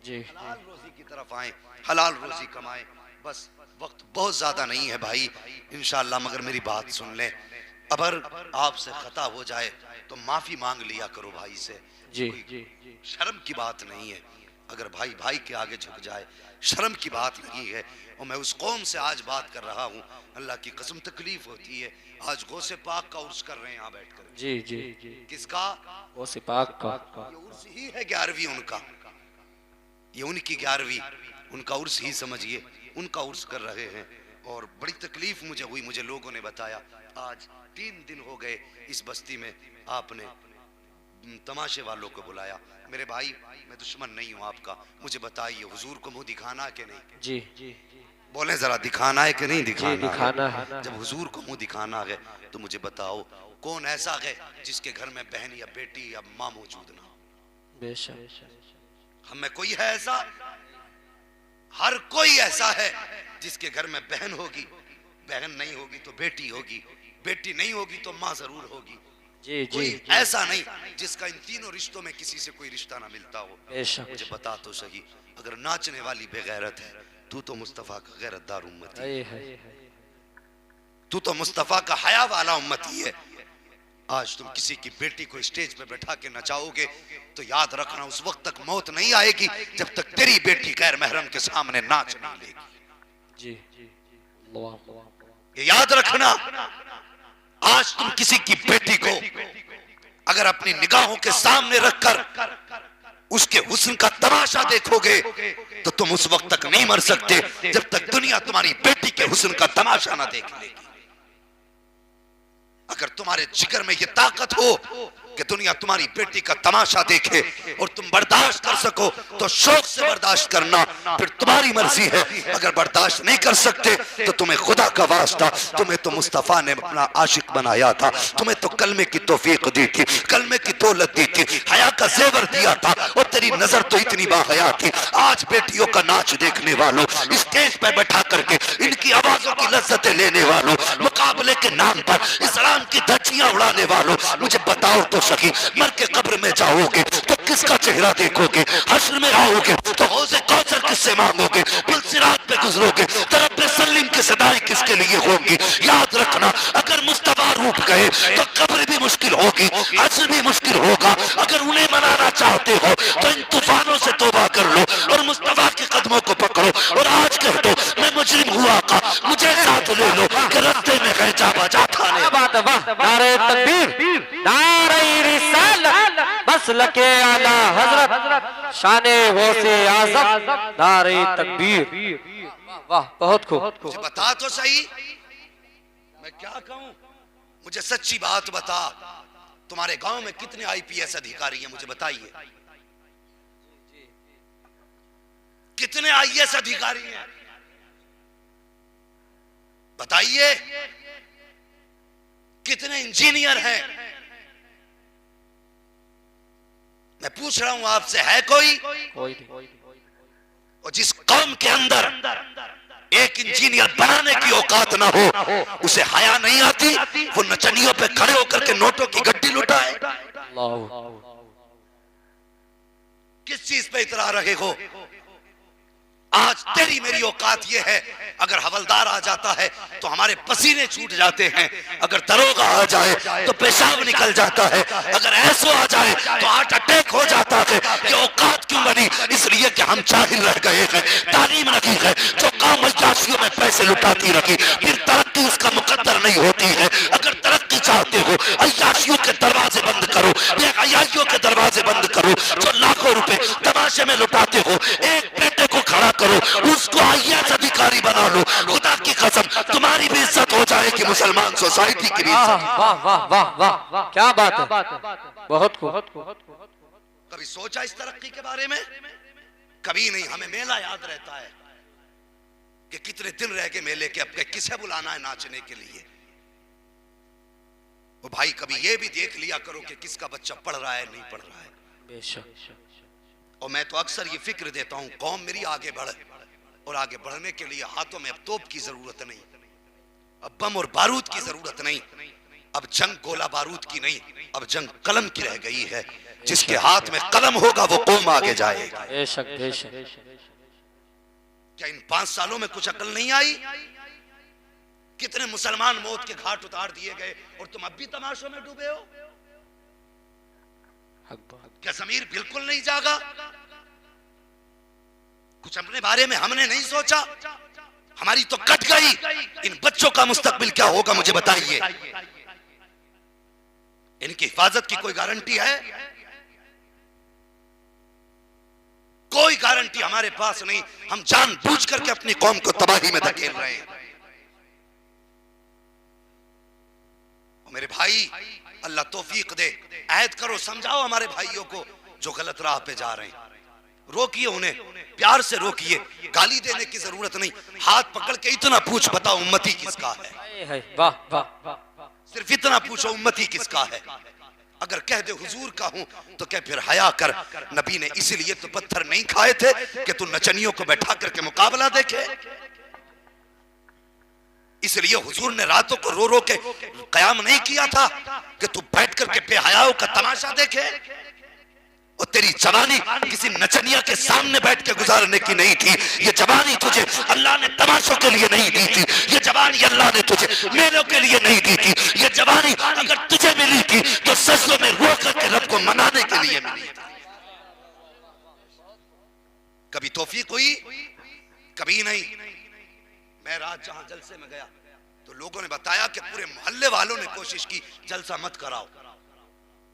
जी, हलाल रोजी की तरफ आए, हलाल रोजी कमाएं। बस वक्त बहुत ज्यादा नहीं है भाई, इंशाअल्लाह मगर मेरी बात सुन ले, अगर आपसे खता हो जाए तो माफी मांग लिया करो भाई से, जी शर्म की बात नहीं है। अगर भाई भाई के आगे झुक जाए शर्म की बात नहीं है। और मैं उस कौम से आज बात कर रहा हूँ, अल्लाह की कसम तकलीफ होती है। आज गौसे पाक का उर्स कर रहे हैं यहाँ बैठ कर। जी जी, किसका? गौसे पाक का। ये उर्स ही है 11वीं उनका, ये उनकी 11वीं, उनका उर्स ही समझिए, उनका उर्स कर रहे हैं। और बड़ी तकलीफ मुझे हुई, मुझे लोगों ने बताया आज 3 दिन हो गए इस बस्ती में आपने तमाशे वालों को बुलाया। मेरे भाई मैं दुश्मन नहीं हूँ आपका, मुझे बताइए हुजूर को मुंह दिखाना है कि नहीं? जी बोले जरा, दिखाना है कि नहीं दिखाना? दिखाना है। जब हुजूर को मुंह दिखाना है तो मुझे बताओ कौन ऐसा है जिसके घर में बहन या बेटी या माँ मौजूद ना हो? बेशक, हम में कोई है ऐसा? हर कोई ऐसा है जिसके घर में बहन होगी, बहन नहीं होगी तो बेटी होगी, बेटी नहीं होगी तो माँ जरूर होगी। जी कोई जी, ऐसा नहीं जिसका इन तीनों रिश्तों में किसी से कोई रिश्ता ना मिलता हो। बेशक, मुझे बता तो सही, अगर नाचने वाली बेगैरत है तू तो मुस्तफा का गैरतदार उम्मती है, तू तो मुस्तफा का हया वाला उम्मती है। आज तुम किसी की बेटी को स्टेज पे बैठा के नचाओगे तो याद रखना उस वक्त तक मौत नहीं आएगी जब तक तेरी बेटी गैर महरम के सामने नाच नहीं लेगी। जी, ये याद रखना। आज तुम किसी की बेटी को अगर अपनी निगाहों के सामने रखकर उसके हुस्न का तमाशा देखोगे तो तुम उस वक्त तक नहीं मर सकते जब तक दुनिया तुम्हारी बेटी के हुस्न का तमाशा ना देख लेगी। अगर तुम्हारे जिगर में ये ताकत हो कि दुनिया तुम्हारी बेटी का तमाशा देखे और तुम बर्दाश्त कर सको तो शौक से बर्दाश्त करना, फिर तुम्हारी मर्जी है। अगर बर्दाश्त नहीं कर सकते तो तुम्हें खुदा का वास्ता, तुम्हें तो मुस्तफा ने अपना आशिक बनाया था, तुम्हें तो कलमे की तौफीक दी थी, कलमे की दौलत दी थी, हया का जेवर दिया था और तेरी नजर तो इतनी बाहया थी। आज बेटियों का नाच देखने वालों, स्टेज पर बैठा करके इनकी आवाजों की लज्जतें लेने वालों, मुकाबले के नाम पर इस्लाम की धज्जियां उड़ाने वालों, मुझे बताओ तो सही, मर के कब्र में जाओगे तो किसका चेहरा देखोगे? हश्र में आओगे तो हौज़े कौसर किससे मांगोगे? पुलसिरात पे गुजरोगे तो रब्बे सल्लीम की सदाएं किसके लिए होंगी? याद रखना, अगर मुस्तफा रूठ गए तो कब्र भी मुश्किल होगी, हश्र भी मुश्किल होगा। अगर उन्हें मनाना चाहते हो तो इन तूफानों से तौबा कर लो और मुस्तफा के कदमों को पकड़ो और आज कह दो मैं मुजरिम हुआ का, मुझे साथ ले लो कि रास्ते में कहीं जा बजा था। बात है, वाह, नारे तकबीर, नारे रिसालत, मसलके आला हजरत, शाने गौसे आज़म, नारे तकबीर, वाह, बहुत खूब। मुझे बता तो सही, मैं क्या कहूं? मुझे सच्ची बात बता, तुम्हारे गांव में कितने आईपीएस अधिकारी हैं? मुझे बताइए, कितने आईएएस अधिकारी हैं? बताइए, कितने इंजीनियर हैं? मैं पूछ रहा हूं आपसे, है कोई? और जिस कौम के अंदर एक इंजीनियर बनाने की औकात ना हो, उसे हया नहीं आती वो नचनियों पे खड़े होकर के नोटों की गड्डी लुटाए? किस चीज पे इतरा रहे हो? आज तेरी मेरी औकात ये है, अगर हवलदार आ जाता है तो हमारे पसीने छूट जाते हैं, अगर दरोगा आ जाए तो पेशाब निकल जाता है, अगर ऐसो आ जाए तो हार्ट अटैक हो जाता है। ये औकात क्यों बनी? इसलिए कि हम जाहिल रह गए हैं, तालीम रखी है, जो काम अयाशियों में पैसे लुटाती रखी, फिर तरक्की उसका मुकद्दर नहीं होती है। अगर तरक्की चाहते हो, अयाशियों के दरवाजे बंद करो, बेहयाइयों के दरवाजे बंद करो, जो लाखों रुपए तमाशे में लुटाते हो, एक बेटे को खड़ा करो, उसको आईएएस अधिकारी बना लो, खुदा की कसम तुम्हारी भी इज्जत हो जाएगी, मुसलमान सोसाइटी की भी इज्जत। वाह वाह वाह वाह, क्या बात है, बहुत खूब। कभी सोचा इस तरक्की के बारे में? कभी नहीं। हमें मेला याद रहता है कि कितने दिन रह गए मेले के, अब के किसे बुलाना है नाचने के लिए। वो भाई कभी ये भी देख लिया करो कि किसका बच्चा पढ़ रहा है नहीं पढ़ रहा है। बेशक। और मैं तो अक्सर ये फिक्र देता हूं कौम मेरी आगे बढ़े, और आगे बढ़ने के लिए हाथों में अब तोप की जरूरत नहीं, अब बम और बारूद की जरूरत नहीं, अब जंग गोला बारूद की नहीं, अब जंग कलम की रह गई है। जिसके हाथ में कलम होगा वो कौम आगे जाएगा। बेशक बेशक। क्या इन 5 सालों में कुछ अकल नहीं आई? कितने मुसलमान मौत के घाट उतार दिए गए और तुम अब भी तमाशों में डूबे हो? क्या ज़मीर बिल्कुल नहीं जागा? कुछ अपने बारे में हमने नहीं सोचा? हमारी तो कट गई। इन बच्चों का मुस्तकबिल क्या होगा मुझे बताइए। इनकी हिफाजत की कोई गारंटी है? कोई गारंटी हमारे पास नहीं। हम जानबूझ करके अपनी कौम को तबाही में धकेल रहे हैं। मेरे भाई अल्लाह तौफीक दे, ऐद करो, समझाओ हमारे भाइयों को जो गलत राह पे जा रहे हैं। रोकिए उन्हें, प्यार से रोकिए, गाली देने की जरूरत नहीं। हाथ पकड़ के इतना पूछ, बताओ उम्मती किसका है? वाह वाह। सिर्फ इतना पूछो उम्मती किसका है। अगर कह दे हुजूर का हूं तो क्या फिर हया कर। नबी ने इसीलिए तो पत्थर नहीं खाए थे कि तू नचनियों को बैठा करके मुकाबला देखे। इसलिए हुजूर ने रातों को रो रो के कयाम नहीं किया था कि तू बैठ करके बेहयाओं का तमाशा देखे। और तेरी जवानी किसी नचनिया के सामने बैठ के गुजारने की नहीं थी। ये जवानी तुझे अल्लाह ने तमाशों के लिए नहीं दी थी। ये जवानी अल्लाह ने तुझे मेलों के लिए नहीं दी थी। ये जवानी अगर तुझे मिली थी तो सजदों में रो करके रब को मनाने के लिए मिली थी। कभी तौफीक हुई? कभी नहीं। मैं रात जहां जलसे में गया तो लोगों ने बताया कि पूरे मोहल्ले वालों ने कोशिश की जलसा मत कराओ।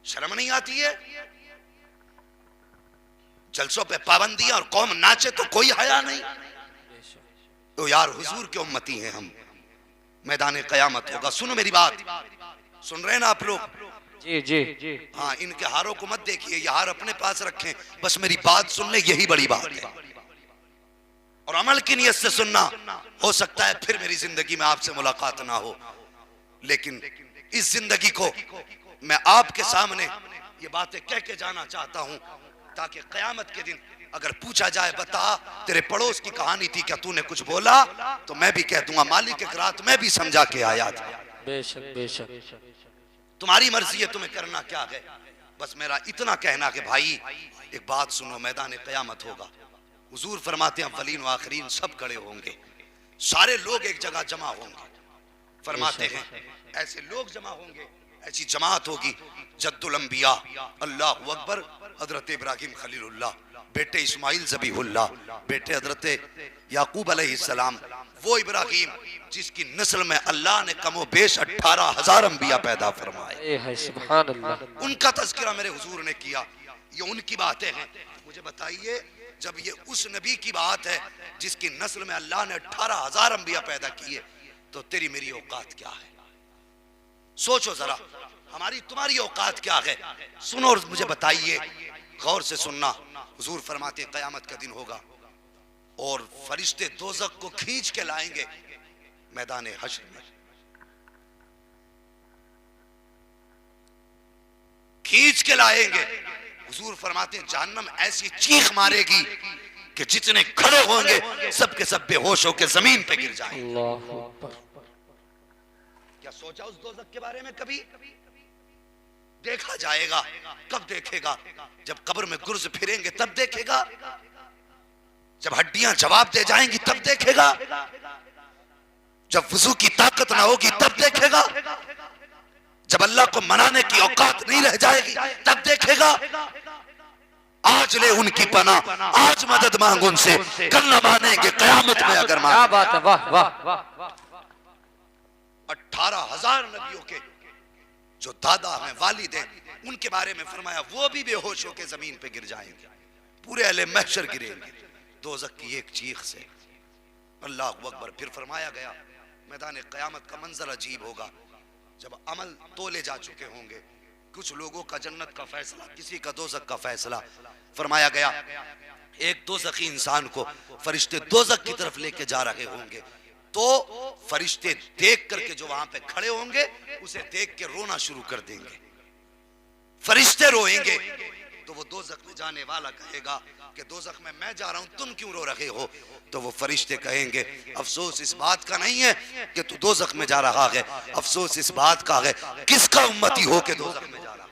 शर्म नहीं आती है? जलसों पे पाबंदियां और कौम नाचे तो कोई हया नहीं। तो यार हुजूर के उम्मती हैं हम। मैदान कयामत होगा। सुनो मेरी बात, सुन रहे हैं ना आप लोग? जी जी। हाँ, इनके हारों को मत देखिए, ये हार अपने पास रखें, बस मेरी बात सुन ले, यही बड़ी बात है। और अमल की नियत से सुनना। हो सकता है फिर मेरी जिंदगी में आपसे मुलाकात ना हो, लेकिन इस जिंदगी को मैं आपके सामने ये बातें कह के जाना चाहता हूं ताकि कयामत के दिन अगर पूछा जाए बता तेरे पड़ोस की कहानी थी क्या, तूने कुछ बोला, तो मैं भी कह दूंगा मालिक एक रात मैं भी समझा के आया था। बेशक बेशक। तुम्हारी मर्जी है, तुम्हें करना क्या है। बस मेरा इतना कहना कि भाई एक बात सुनो, मैदान कयामत होगा। हुजूर फरमाते हैं अव्वलीन व आखिरीन सब खड़े होंगे, सारे लोग एक जगह जमा होंगे। फरमाते हैं ऐसे लोग जमा होंगे, ऐसी जमात होगी, जद्दुल अंबिया अल्लाहु अकबर हजरत इब्राहिम खलीलुल्लाह, बेटे इस्माइल ज़बीहुल्लाह, बेटे हजरत याकूब अलैहिस्सलाम, वो इब्राहिम जिसकी नस्ल में अल्लाह ने कमो बेश 18,000 अंबिया पैदा फरमाए। सुभान अल्लाह। उनका तज़किरा मेरे हुजूर ने किया। ये उनकी बातें हैं। मुझे बताइए जब ये उस नबी की बात है जिसकी नस्ल में अल्लाह ने 18,000 अंबिया पैदा किए, तो तेरी मेरी औकात क्या है? सोचो जरा, हमारी तुम्हारी औकात क्या है? सुनो और मुझे बताइए, गौर से सुनना। हुजूर फरमाते हैं क़यामत का दिन होगा और फरिश्ते दोज़ख को खींच के लाएंगे मैदान हश्र में, खींच के लाएंगे। हुजूर फरमाते हैं जहन्नम ऐसी चीख मारेगी कि जितने खड़े होंगे सब के सब बेहोश होकर जमीन पे गिर जाएंगे। क्या सोचा उस दोज़ख के बारे में? कभी देखा जाएगा। कब देखेगा? जब कब्र में गुर्ज फिरेंगे तब देखेगा, जब हड्डियां जवाब दे जाएंगी तब देखेगा, जब वुजू की ताकत ना होगी तब देखेगा, जब अल्लाह को मनाने की औकात नहीं रह जाएगी तब देखेगा। आज ले उनकी पनाह, आज मदद मांग उनसे, कल न मानेंगे कयामत में अगर मांगे। क्या बात है, वाह वाह। 18,000 नबियों के जो दादा हैं, वालिद हैं, उनके बारे में फरमाया वो भी बेहोश होकर जमीन पे गिर जाएंगे, पूरे अहले महशर गिरेंगे दोज़ख की एक चीख से। अल्लाह अकबर। फिर फरमाया गया मैदान क़यामत का मंजर अजीब होगा। जब अमल तोले जा चुके होंगे, कुछ लोगों का जन्नत का फैसला, किसी का दोज़ख का फैसला। फरमाया गया एक दोज़खी इंसान को फरिश्ते दोज़ख की तरफ लेके जा रहे होंगे, तो फरिश्ते देख करके जो वहां पे खड़े होंगे उसे देख के रोना शुरू कर देंगे। फरिश्ते रोएंगे तो वो दोज़ख में जाने वाला कहेगा कि दोज़ख में मैं जा रहा हूं, तुम क्यों रो रहे हो? तो वो फरिश्ते कहेंगे अफसोस इस बात का नहीं है कि तू दोज़ख में जा रहा है, अफसोस इस बात का है किसका उम्मती हो के दोज़ख में जा रहा है,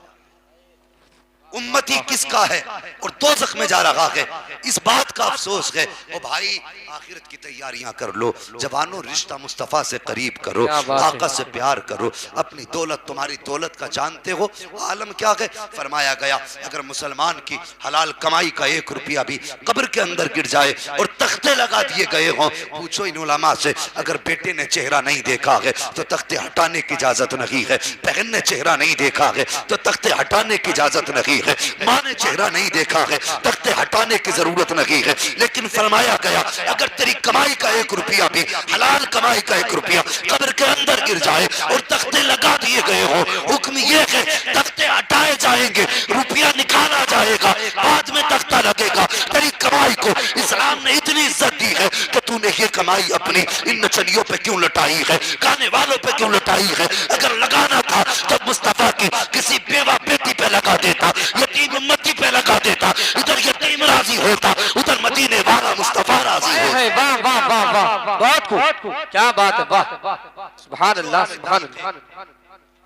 उम्मती किसका है और दोज़ख में जा रहा है, इस बात का अफसोस है। और भाई आखिरत की तैयारियां कर लो जवानों, रिश्ता मुस्तफ़ा से करीब करो, आका से प्यार करो। अपनी दौलत तुम्हारी दौलत का जानते हो आलम क्या है? फरमाया गया अगर मुसलमान की हलाल कमाई का 1 रुपया भी कब्र के अंदर गिर जाए और तख्ते लगा दिए गए हों, पूछो इन उलमा से, अगर बेटे ने चेहरा नहीं देखा है तो तख्ते हटाने की इजाजत नहीं है, बहन ने चेहरा नहीं देखा है तो तख्ते हटाने की इजाजत नहीं है, माँ ने चेहरा नहीं देखा है, तख्ते हटाने की जरूरत नहीं है। लेकिन फरमाया गया अगर तेरी कमाई का 1 रुपया भी, हलाल कमाई का 1 रुपया कब्र के अंदर गिर जाए और तख्ते लगा दिए गए हो, हुक्म ये है तख्ते हटाए जाएंगे, रुपया निकाला जाएगा, बाद में तख्ता लगेगा। तेरी कमाई को इस्लाम ने इतनी इज्जत दी है कि तूने ये कमाई अपनी इन नचनियों पे क्यों लुटाई है, गाने वालों पे क्यों लुटाई है? अगर लगाना था तो मुस्तफा की किसी बेवा बेटी पे लगा देता, यतीम उम्मती पे लगा देता, इधर यतीम राजी होता, उधर मदीने वाला मुस्तफा राजी होता। वाह वाह वाह वाह, बहुत खूब, क्या बात है, वाह सुभान अल्लाह सुभान अल्लाह।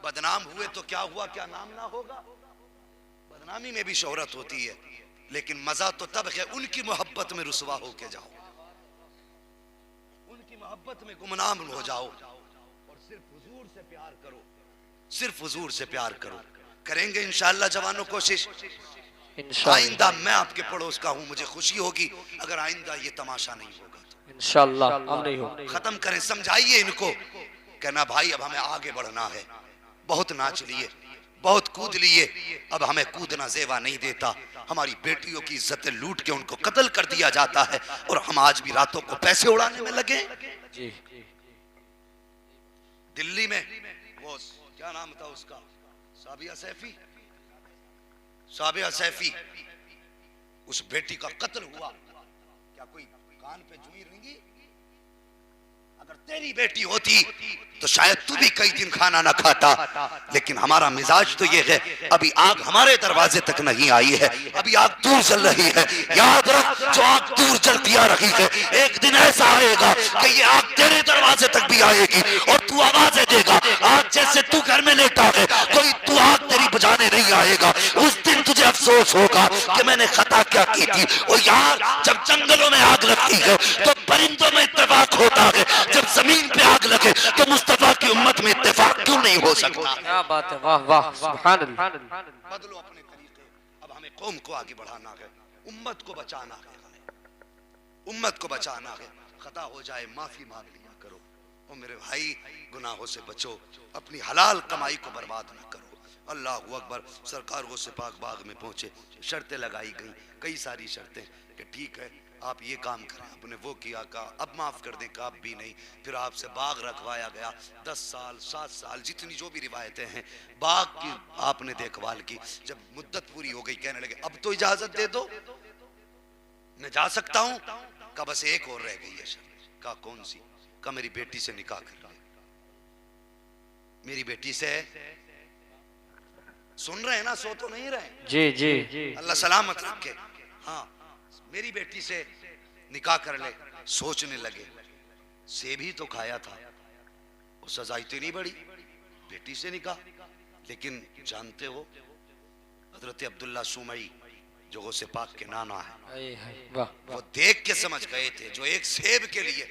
बदनाम हुए तो क्या हुआ, क्या नाम ना होगा? बदनामी में भी शोहरत होती है, लेकिन मजा तो तब है उनकी मोहब्बत में रुसवा होके जाओ, उनकी मोहब्बत में गुमनाम हो जाओ और सिर्फ हुजूर से प्यार करो, सिर्फ हुजूर से प्यार करो। करेंगे इंशाअल्लाह जवानों कोशिश। आइंदा मैं आपके पड़ोस का हूं, मुझे खुशी होगी अगर आइंदा ये तमाशा नहीं होगा तो इंशाअल्लाह अब नहीं हो। खत्म करें, समझाइए इनको, कहना भाई अब हमें आगे बढ़ना है, बहुत नाच लिए, बहुत कूद लिए, अब हमें कूदना जेवा नहीं देता। हमारी बेटियों की इज्जतें लूट के उनको कत्ल कर दिया जाता है और हम आज भी रातों को पैसे उड़ाने में लगे। दिल्ली में वो क्या नाम था उसका, साबिया सैफी, साबिया सैफी, उस बेटी का कत्ल हुआ, क्या कोई कान पे जुई रेंगी? अगर तेरी बेटी होती तो शायद तू भी कई दिन खाना ना खाता, लेकिन हमारा मिजाज तो ये है अभी आग हमारे दरवाजे तक नहीं आई है, अभी आग दूर जल रही है। याद रख, जो आग दूर जलती आ रही है एक दिन ऐसा आएगा कि ये आग तेरे दरवाजे तक भी आएगी और तू आवाजें देगा। आज जैसे तू घर में लेटा है, कोई तू आग तेरी बुझाने नहीं आएगा, उस दिन तुझे अफसोस होगा कि मैंने खता क्या की थी। और यार जब जंगलों में आग लगती है तो परिंदों में इत्तेफाक होता है, जब जमीन पे आग लगे तो मुस्तफा की उम्मत में इत्तेफाक क्यों नहीं हो सकता? क्या बात है, वाह वाह सुभान अल्लाह। बदलो अपने तरीके, अब हमें कौम को आगे बढ़ाना है, उम्मत को बचाना है, उम्मत को बचाना है। खता हो जाए माफी मांग लिया करो। ओ मेरे भाई गुनाहों से बचो, अपनी हलाल कमाई को बर्बाद न करो। अल्लाह अकबर। सरकार वो से पाक बाग में पहुंचे, शर्तें लगाई गई, कई सारी शर्तें कि ठीक है आप ये काम करें, आपने वो किया, कहा अब माफ़ कर दें, कहा अब भी नहीं। फिर आपसे बाग रखवाया गया 10 साल 7 साल, जितनी जो भी रिवायतें हैं, बाग की आपने देखभाल की। जब मुद्दत पूरी हो गई कहने लगे अब तो इजाज़त दे दो, मैं जा सकता हूँ। कहा बस एक और रह गई है शर्त। कहा कौन सी? कहा मेरी बेटी से निकाह कर ले। मेरी बेटी से, सुन रहे हैं ना, सो तो नहीं रहे? जी जी अल्लाह सलामत रखे। हाँ, मेरी बेटी से निकाह कर ले। सोचने लगे सेब ही तो खाया था, वो सजा इतनी बड़ी, बेटी से निकाह। लेकिन जानते हो हजरत अब्दुल्ला सुमई जो गौसे पाक के नाना है, वो देख के समझ गए थे जो एक सेब के लिए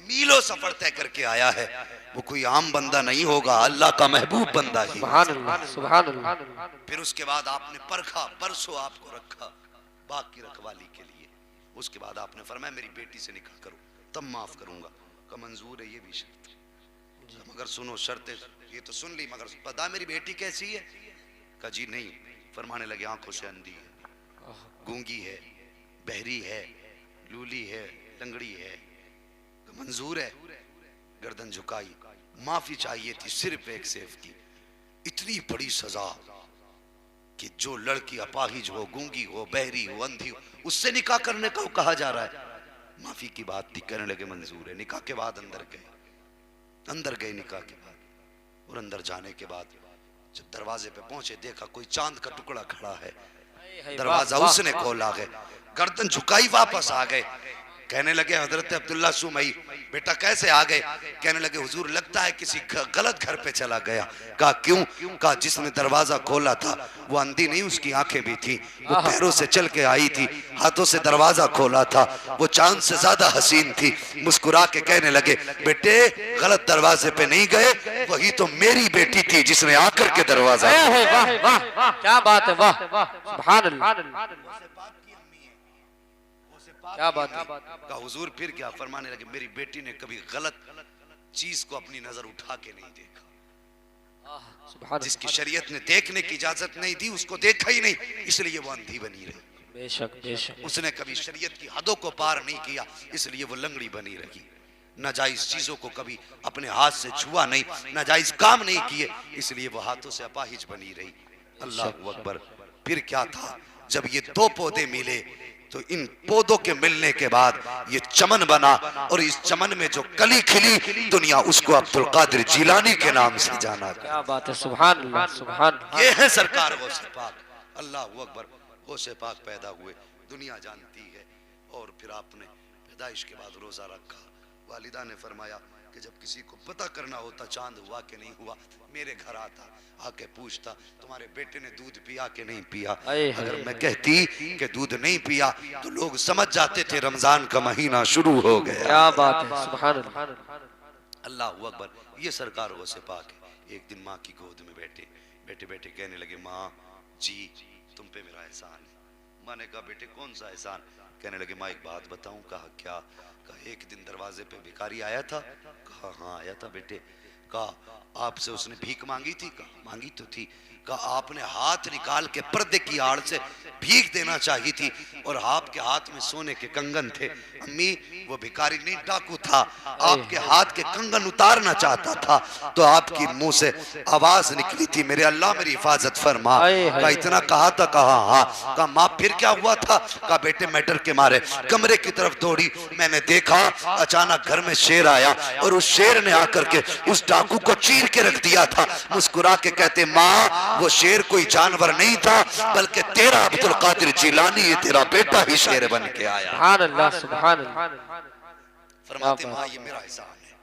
मीलों सफर तय करके आया है वो कोई आम बंदा नहीं होगा, अल्लाह का महबूब बंदा ही। सुभान अल्लाह सुभान अल्लाह। फिर उसके बाद आपने परखा, परसों आपको रखा बाग की रखवाली के लिए। उसके बाद आपने फरमाया मेरी बेटी से निकाह करो तब माफ करूंगा। का मंजूर है ये भी शर्त? मगर सुनो शर्तें ये तो सुन ली, मगर पता मेरी बेटी कैसी है? का जी नहीं। फरमाने लगे आंखों से अंधी है, गूंगी है, बहरी है, लूली है, लंगड़ी है। मंजूर है? गर्दन झुकाई, माफी चाहिए थी सिर्फ एक सेफ की। इतनी बड़ी सजा कि जो लड़की अपाहिज हो, गूंगी हो, बहरी हो, अंधी हो, उससे निकाह करने को कहा जा रहा है। माफी की बात थी, कहने लगे मंजूर है। निकाह के बाद अंदर गए निकाह के बाद। और अंदर जाने के बाद जब दरवाजे पे पहुंचे, देखा कोई चांद का टुकड़ा खड़ा है। दरवाजा उसने खोला, गए गर्दन झुकाई, वापस आ गए। कहने लगे हजरत अब्दुल्ला सुमई, बेटा कैसे आ गए? कहने लगे हुजूर लगता है किसी गलत घर पे चला गया। कहा क्यों? कहा जिसने दरवाजा खोला था वो अंधी नहीं, उसकी आंखें भी थी, वो पैरों से चल के आई थी, हाथों से दरवाजा खोला था, वो चांद से ज्यादा हसीन थी। मुस्कुरा के कहने लगे बेटे गलत दरवाजे पे नहीं गए, वही तो मेरी बेटी थी जिसने आकर के दरवाजा। वाह वाह क्या बात है, वाह सुभान अल्लाह, क्या बात है। का हुजूर फिर क्या? फरमाने लगे मेरी बेटी ने कभी गलत चीज को अपनी नजर उठा के नहीं देखा। जिसकी शरीयत ने देखने की इजाजत नहीं दी उसको देखा ही नहीं, इसलिए वो अंधी बनी रही। बेशक बेशक। उसने कभी शरीयत की हदों को पार नहीं किया, इसलिए वो लंगड़ी बनी रही। नाजायज चीजों को कभी अपने हाथ से छुआ नहीं, नाजायज काम नहीं किए, इसलिए वो हाथों से अपाहिज बनी रही। अल्लाह अकबर। फिर क्या था? जब ये दो पौधे मिले तो इन पौधों के मिलने के बाद ये चमन बना, और इस चमन में जो कली खिली दुनिया उसको अब्दुल कादिर जिलानी के नाम से जाना। क्या बात है, सुभान अल्लाह सुभान। ये है सरकार गौसे पाक। अल्लाह अकबर। गौसे पाक पैदा हुए, दुनिया जानती है। और फिर आपने पैदाइश के बाद रोजा रखा। वालिदा ने फरमाया कि जब किसी को पता करना होता चांद हुआ कि नहीं हुआ, मेरे घर आता, आके पूछता तुम्हारे बेटे ने दूध पिया कि नहीं पिया। अगर मैं कहती कि दूध नहीं पिया तो लोग समझ जाते थे रमजान का महीना शुरू हो गया। क्या बात है, सुभान अल्लाह। अल्लाह अकबर। ये सरकार गौसे पाक है। एक दिन माँ की गोद में बैठे बैठे बैठे कहने लगे माँ जी तुम पे मेरा एहसान है। माँ ने कहा बेटे कौन सा एहसान? कहने लगे माँ एक बात बताऊं। कहा क्या? कहा एक दिन दरवाजे पे भिखारी आया था। कहा हाँ आया था बेटे। कहा आपसे उसने भीख मांगी थी? कहा मांगी तो थी। कहा आपने हाथ निकाल के पर्दे की आड़ से भीख देना चाहिए थी, और आपके हाथ में सोने के कंगन थे। अम्मी वो भिखारी नहीं डाकू था, आपके हाथ के कंगन उतारना चाहता था तो आपकी मुंह से आवाज निकली थी मेरे अल्लाह मेरी हिफाजत फरमा। कहा इतना कहा था? कहा हाँ। कहा माँ फिर क्या हुआ था? कहा बेटे मैटर के मारे कमरे की तरफ दौड़ी, मैंने देखा अचानक घर में शेर आया और उस शेर ने आकर के उस डाकू को चीर के रख दिया था। मुस्कुरा के कहते माँ वो शेर कोई जानवर नहीं था बल्कि तेरा अब्दुल कादिर जिलानी, ये तेरा बेटा ही शेर बन के आया। सुभान अल्लाह सुभान अल्लाह। फरमाते माँ ये मेरा एहसान है,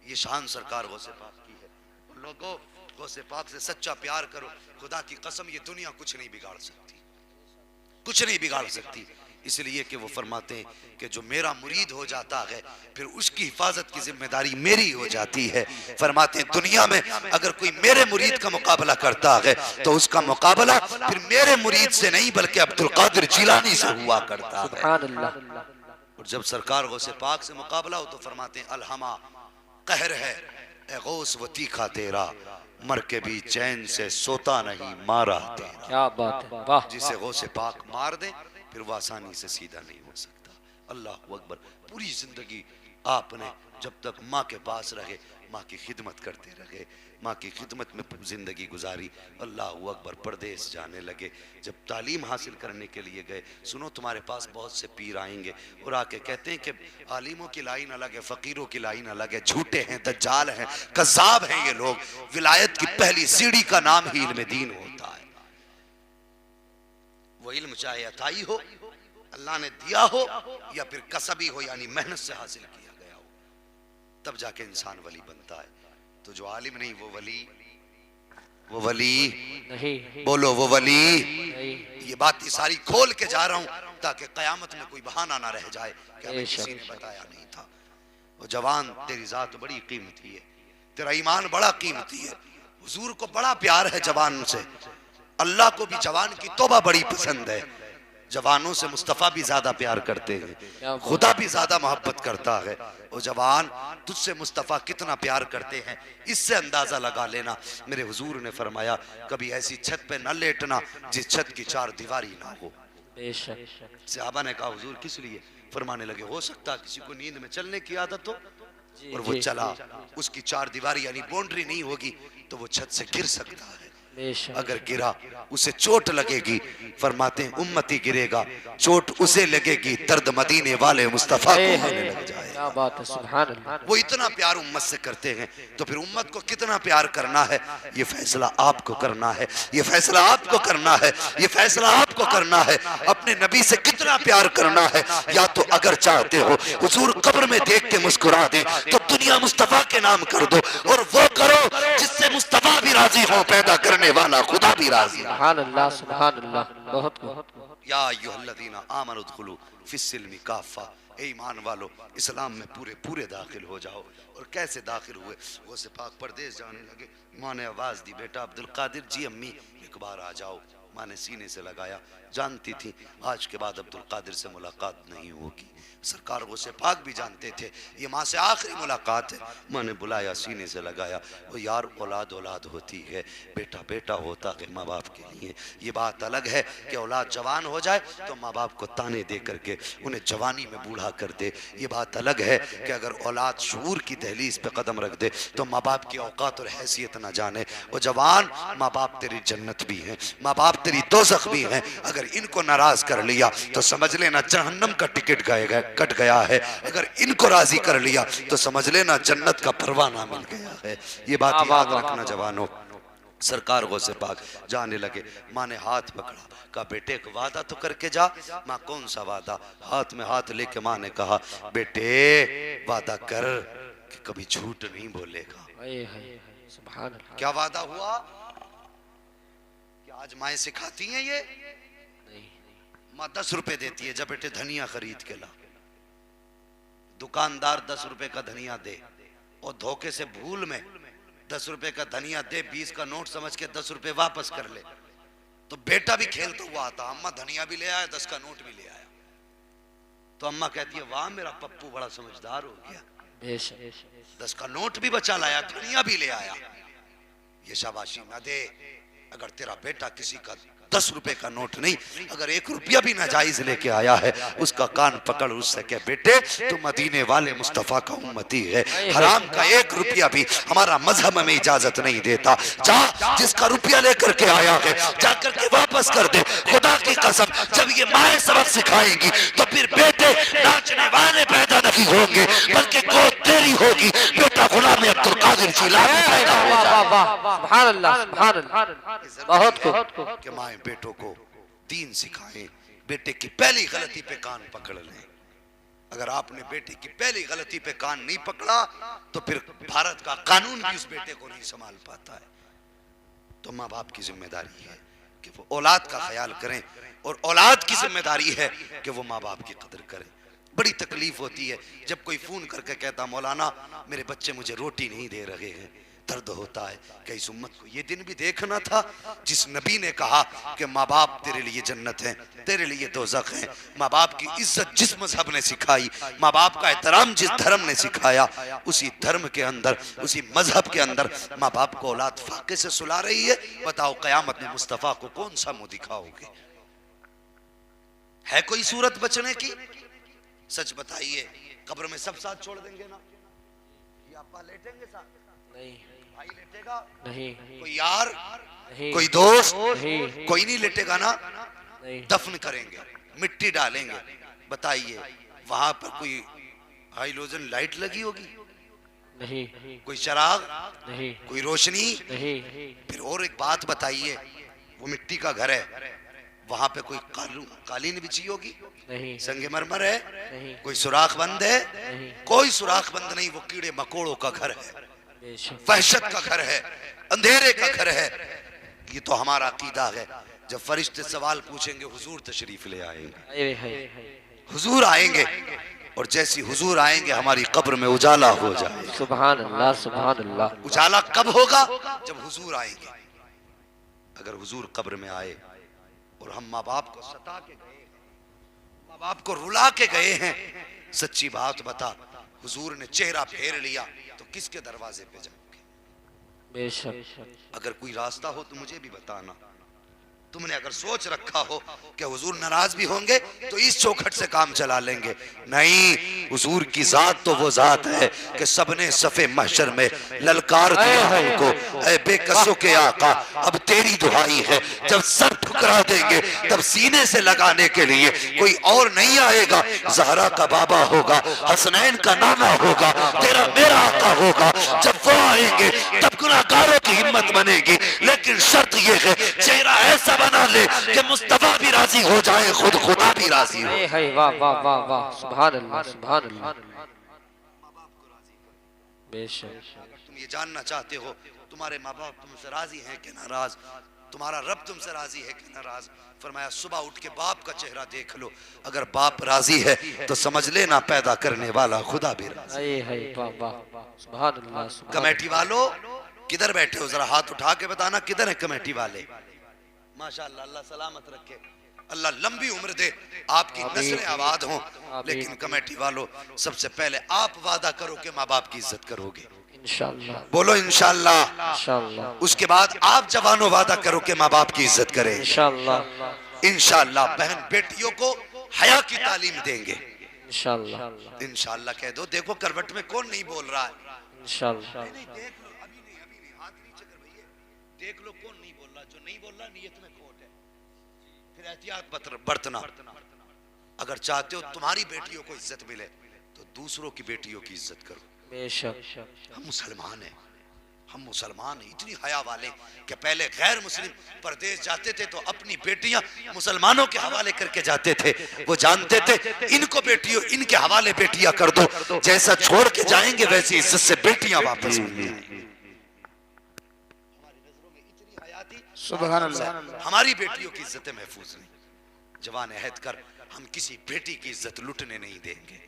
ये शान सरकार गौसे पाक की है। लोगों गौसे पाक से सच्चा प्यार करो, खुदा की कसम ये दुनिया कुछ नहीं बिगाड़ सकती, कुछ नहीं बिगाड़ सकती। इसलिए कि वो फरमाते हैं कि जो मेरा मुरीद हो जाता है फिर उसकी हिफाजत की जिम्मेदारी मेरी हो जाती है। फरमाते हैं दुनिया में अगर कोई मेरे मुरीद का मुकाबला करता है तो उसका मुकाबला फिर मेरे मुरीद से नहीं बल्कि अब्दुल कादिर जिलानी से हुआ करता है। और जब सरकार गौसे पाक से मुकाबला हो तो फरमाते हैं अलहमा कहर है ए गौस वो तीखा तेरा, मर के भी चैन से सोता नहीं मारा तेरा। क्या बात है, वाह। जिसे गौसे पाक मार दे फिर वो आसानी से सीधा नहीं हो सकता। अल्लाह अकबर। पूरी जिंदगी आपने जब तक माँ के पास रहे माँ की खिदमत करते रहे, माँ की खिदमत में जिंदगी गुजारी। अल्लाह अकबर। परदेश जाने लगे, जब तालीम हासिल करने के लिए गए, सुनो तुम्हारे पास बहुत से पीर आएंगे और आके कहते हैं कि आलिमों की लाइन अलग है, फकीरों की लाइन अलग है, झूठे हैं, दज्जाल हैं, कज़्ज़ाब हैं ये लोग। विलायत की पहली सीढ़ी का नाम ही इल्म दीन होता है। वो इल्म चाहे अताई हो, अल्लाह ने दिया हो, या फिर कसबी हो यानी मेहनत से हासिल किया गया हो, तब जाके इंसान वली बनता है। तो जो आलिम नहीं वो वली नहीं। बोलो वो वली नहीं। ये बात सारी खोल के जा रहा हूं ताकि कयामत में कोई बहाना ना रह जाए कि हमें किसी ने बताया नहीं था। वो जवान तेरी जात बड़ी कीमती है, तेरा ईमान बड़ा कीमती है, हुजूर को बड़ा प्यार है जवान से, अल्लाह को भी जवान की तौबा बड़ी पसंद है। जवानों से मुस्तफ़ा भी ज्यादा प्यार करते हैं, खुदा भी ज्यादा मोहब्बत करता है। वो जवान तुझसे मुस्तफ़ा कितना प्यार करते हैं इससे अंदाजा लगा लेना। मेरे हुजूर ने फरमाया कभी ऐसी छत पे न लेटना जिस छत की चार दीवारी ना हो। सहाबा ने कहा हुजूर किस लिए? फरमाने लगे हो सकता किसी को नींद में चलने की आदत हो और वो चला, उसकी चार दीवारी यानी बाउंड्री नहीं होगी तो वो छत से गिर सकता है। बेशक। अगर गिरा उसे चोट लगेगी, फरमाते हैं उम्मती गिरेगा चोट उसे लगेगी, दर्द मदीने वाले मुस्तफा को होने लग जाए। क्या बात है, सुभान अल्लाह। वो इतना प्यार उम्मत से करते हैं, तो फिर उम्मत को कितना प्यार करना है, ये फैसला आपको करना है, ये फैसला आपको करना है, ये फैसला आपको करना है। अपने नबी से कितना प्यार करना है, या तो अगर चाहते हो हुजूर कब्र में देख के मुस्कुरा दे तो दुनिया मुस्तफा के नाम कर दो, और वो करो जिससे मुस्तफा भी राजी हो, पैदा करने वाला खुदा भी राजी। सुभान अल्लाह, सुभान अल्लाह। बहुत या अय्युहल्लज़ीना आमनु उद्खुलू फिस्सिल्मि काफ़ा, ए ईमान वालो इस्लाम में पूरे पूरे दाखिल हो जाओ। और कैसे दाखिल हुए, वो से पाक परदेश जाने लगे। माँ ने आवाज़ दी, बेटा अब्दुल कादिर जी अम्मी एक बार आ जाओ। माँ ने सीने से लगाया, जानती थी आज के बाद अब्दुल कादिर से मुलाकात नहीं होगी। सरकार वो से पाक भी जानते थे ये माँ से आखिरी मुलाकात है। माँ ने बुलाया, सीने से लगाया। वो यार औलाद औलाद होती है, बेटा बेटा होता है माँ बाप के लिए। ये बात अलग है कि औलाद जवान हो जाए तो माँ बाप को ताने दे करके उन्हें जवानी में बूढ़ा कर दे। ये बात अलग है कि अगर औलाद शूर की दहलीज पे कदम रख दे तो माँ बाप की औकात और हैसियत ना जाने। वो जवान माँ बाप तेरी जन्नत भी हैं, माँ बाप तेरी दोज़ख भी हैं। अगर इनको नाराज कर लिया तो समझ लेना जहन्नम का टिकट कट गया है, अगर इनको राजी कर लिया तो समझ लेना जन्नत का परवाना मिल गया है। ये बात याद रखना जवानों। सरकार गौसे पाक जाने लगे। माँ ने हाथ पकड़ा, कहा बेटे एक वादा तो करके जा। माँ कौन सा वादा? हाथ में हाथ लेके माँ ने कहा बेटे वादा कर कि कभी झूठ नहीं बोलेगा। सुभान अल्लाह। क्या वादा हुआ? क्या आज माएँ सिखाती हैं ये? माँ 10 रुपए देती है, जब बेटे धनिया खरीद के ला। दुकानदार 10 रुपए का धनिया दे और धोखे से भूल में 10 रुपए का धनिया दे 20 का नोट समझ के 10 रुपए वापस कर ले, तो बेटा भी खेलता हुआ आता, अम्मा धनिया भी ले आया 10 का नोट भी ले आया। तो अम्मा कहती है वाह मेरा पप्पू बड़ा समझदार हो गया, 10 का नोट भी बचा लाया, धनिया भी ले आया। ये शाबाशी न दे। अगर तेरा बेटा किसी का 10 रुपए का नोट नहीं, अगर 1 रुपया भी नाजायज लेके आया है, उसका कान पकड़ उससे कह बेटे तू मदीने वाले मुस्तफा का उम्मती है, हराम का 1 रुपया भी हमारा मजहब में इजाजत नहीं देता। जा जिसका रुपया लेकर के आया है जाकर के वापस कर दे। खुदा की कसम जब ये माएँ सबक सिखाएंगी तो फिर बेटे नाचने वाले पैदा नहीं होंगे बल्कि गोद तेरी होगी। बेटा गुलाम अब्दुल कादिर जिलानी पैदा होगा। सुभान अल्लाह, सुभान अल्लाह। बहुत कि माए बेटों को दीन सिखाएं, बेटे की पहली गलती पे कान पकड़ लें। अगर आपने बेटे की पहली गलती पे कान नहीं पकड़ा तो फिर भारत का कानून भी उस बेटे को नहीं संभाल पाता है। तो माँ बाप की जिम्मेदारी है कि वो औलाद का ख्याल करें, और औलाद की जिम्मेदारी है कि वो माँ बाप की कदर करें। बड़ी तकलीफ होती है जब कोई फोन करके कहता मौलाना मेरे बच्चे मुझे रोटी नहीं दे रहे हैं। दर्द होता है कि इस उम्मत को ये दिन भी देखना था जिस नबी ने कहा कि माँ बाप तेरे लिए जन्नत है, तेरे लिए दोज़ख है। माँ बाप की इज्जत जिस मजहब ने सिखाई, माँ बाप का एहतराम जिस धर्म ने सिखाया, उसी धर्म के अंदर, उसी मजहब के अंदर माँ बाप को औलाद फाके से सुला रही है। बताओ क़यामत में मुस्तफ़ा को कौन सा मुंह दिखाओगे? है कोई सूरत बचने की? सच बताइए, कब्र में सब साथ छोड़ देंगे ना? ये अब्बा लेटेंगे साथ? नहीं, भाई लेटेगा? नहीं, कोई यार? नहीं, कोई दोस्त? नहीं, कोई नहीं लेटेगा ना? नहीं। दफन करेंगे, मिट्टी डालेंगे। बताइए वहां पर कोई हाइलोजन लाइट लगी होगी? नहीं, कोई चिराग? नहीं, कोई रोशनी? नहीं। फिर और एक बात बताइए, वो मिट्टी का घर है, वहां पे कोई कालीन बिछी होगी? नहीं, संगमरमर है? नहीं, कोई सुराख बंद है? नहीं। कोई सुराख बंद नहीं। वो कीड़े मकोड़ों का घर है, बेशक। वहशत का घर है, अंधेरे का घर है। ये तो हमारा अकीदा है। जब फरिश्ते सवाल पूछेंगे हुजूर तशरीफ ले आएंगे, हुजूर आएंगे, और जैसी हुजूर आएंगे हमारी कब्र में उजाला हो जाए। सुभान अल्लाह, सुभान अल्लाह। उजाला कब होगा? जब हुजूर आएंगे। अगर हुजूर कब्र में आए और हम माँ बाप को सता के गए, माँ बाप को रुला के गए हैं, सच्ची बात बता, हुजूर ने चेहरा फेर लिया तो किसके दरवाजे पे जाओगे? बेशक। अगर कोई रास्ता हो तो मुझे भी बताना। तुमने अगर सोच रखा हो कि हुजूर नाराज भी होंगे तो इस चौखट से काम चला लेंगे, नहीं, हुजूर की जात तो वो जात है कि सबने सफे महशर में ललकार दिया हमको, ऐ बेकसों के आका अब तेरी दुहाई है, जब सब ठुकरा देंगे तब सीने से लगाने के लिए कोई और नहीं आएगा, जहरा का बाबा होगा, हसनैन का नाना होगा, तेरा मेरा आका होगा, जब वो आएंगे तब गुनाहगारों की हिम्मत बनेगी, लेकिन शर्त ये है चेहरा ऐसा बना ले कि मुस्तफा भी राजी हो जाए, खुद खुदा भी राजी हो। वाह वाह वाह वाह, सुभान अल्लाह सुभान अल्लाह। बेशक अगर तुम ये जानना चाहते हो तुम्हारे माँ बाप तुमसे राजी हैं कि नाराज, तुम्हारा रब तुमसे राजी है कि नाराज, फरमाया सुबह उठ के बाप का चेहरा देख लो, अगर बाप राजी है तो समझ लेना पैदा करने वाला खुदा भी राजी है। वाह वाह वाह, सुभान अल्लाह सुभान। कमेटी वालों किधर बैठे हो, जरा हाथ उठा के बताना किधर है कमेटी वाले। माशाअल्लाह, अल्लाह सलामत रखे, अल्लाह लंबी उम्र दे, आपकी नस्लें आबाद हों। लेकिन कमेटी वालों सबसे पहले आप वादा करो कि माँ बाप की इज्जत करोगे, इंशाअल्लाह, बोलो इंशाअल्लाह। इंशाअल्लाह, उसके बाद आप जवानों वादा करो कि माँ बाप की इज्जत करें, इंशाअल्लाह, इंशाअल्लाह। बहन बेटियों को हया की तालीम देंगे, इंशाअल्लाह, इंशाअल्लाह कह दो। देखो करवट में कौन नहीं बोल रहा है, इंशाअल्लाह। देख लो, अभी नहीं, हाथ नीचे कर भैया, देख लो कौन नहीं बोल रहा, जो नहीं बोल रहा नियत में खोट है, फिर एहतियात बरतना। अगर चाहते हो तुम्हारी बेटियों को इज्जत मिले तो दूसरों की बेटियों की इज्जत करो। बेशक हम मुसलमान हैं, हम मुसलमान हैं, इतनी हया वाले कि पहले गैर मुस्लिम परदेश जाते थे तो अपनी बेटियां मुसलमानों के हवाले करके जाते थे, वो जानते थे इनको बेटियों इनके हवाले बेटियां कर दो, जैसा छोड़ के जाएंगे वैसी इज्जत से बेटियां वापस मिलेंगी। सुभान अल्लाह। हमारी बेटियों की इज्जतें महफूज नहीं, जवान अहद कर हम किसी बेटी की इज्जत लुटने नहीं देंगे,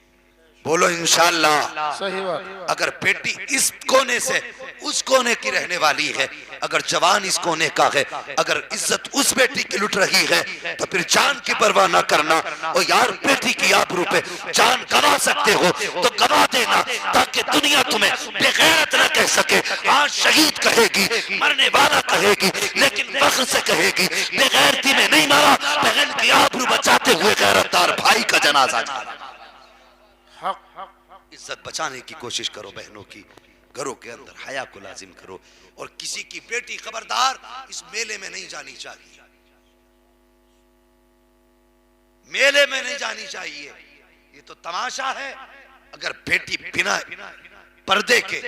बोलो इंशाअल्लाह। सही बात। अगर बेटी इस कोने से उस कोने की रहने वाली है, अगर जवान इस कोने का है, अगर इज्जत उस बेटी की लुट रही है तो फिर जान की परवाह ना करना। और यार बेटी की आबरू पे जान गवा सकते हो तो गवा देना, ताकि दुनिया तुम्हें बेगैरत ना कह सके। आज शहीद कहेगी, मरने वाला कहेगी, लेकिन फख्र से कहेगी बेगैरती में नहीं मरा, बहन की आबरू बचाते हुए गैरतदार भाई का जनाजा जा रहा। इज्जत बचाने की कोशिश करो बहनों की, घरों के अंदर हया को लाजिम करो। और किसी की बेटी खबरदार इस मेले में नहीं जानी चाहिए, मेले में नहीं जानी चाहिए, ये तो तमाशा है। अगर बेटी बिना पर्दे के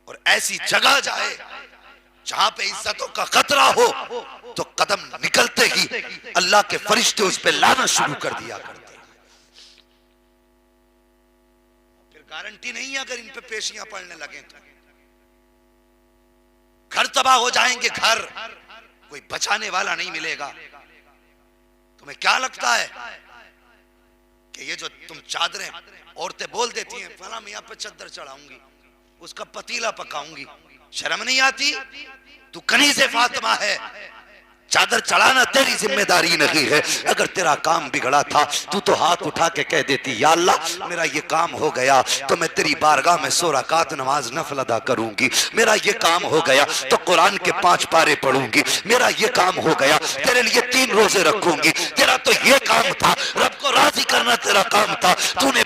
और ऐसी जगह जाए जहां पे इज्जतों का खतरा हो तो कदम निकलते ही अल्लाह के फरिश्ते उस पर लाना शुरू कर दिया करते। गारंटी नहीं है अगर इन पे पेशियां पड़ने लगे तो घर तबाह हो जाएंगे, घर कोई बचाने वाला नहीं मिलेगा। तुम्हें क्या लगता है कि ये जो तुम चादरें औरतें बोल देती हैं फला मैं यहाँ पे चद्दर चढ़ाऊंगी, उसका पतीला पकाऊंगी, शर्म नहीं आती? तू कनीज़े फातिमा है, चादर चढ़ाना तेरी जिम्मेदारी नहीं है। अगर तेरा काम बिगड़ा था तू तो हाथ उठा के कह देती या अल्लाह मेरा ये काम हो गया तो मैं तेरी बारगाह में 100 रकात नमाज नफल अदा करूंगी, मेरा ये काम हो गया तो कुरान के 5 पारे पढ़ूंगी, मेरा ये काम हो गया तेरे लिए 3 रोजे रखूंगी, तेरा तो ये काम था, रब को राजी करना तेरा काम था। तूने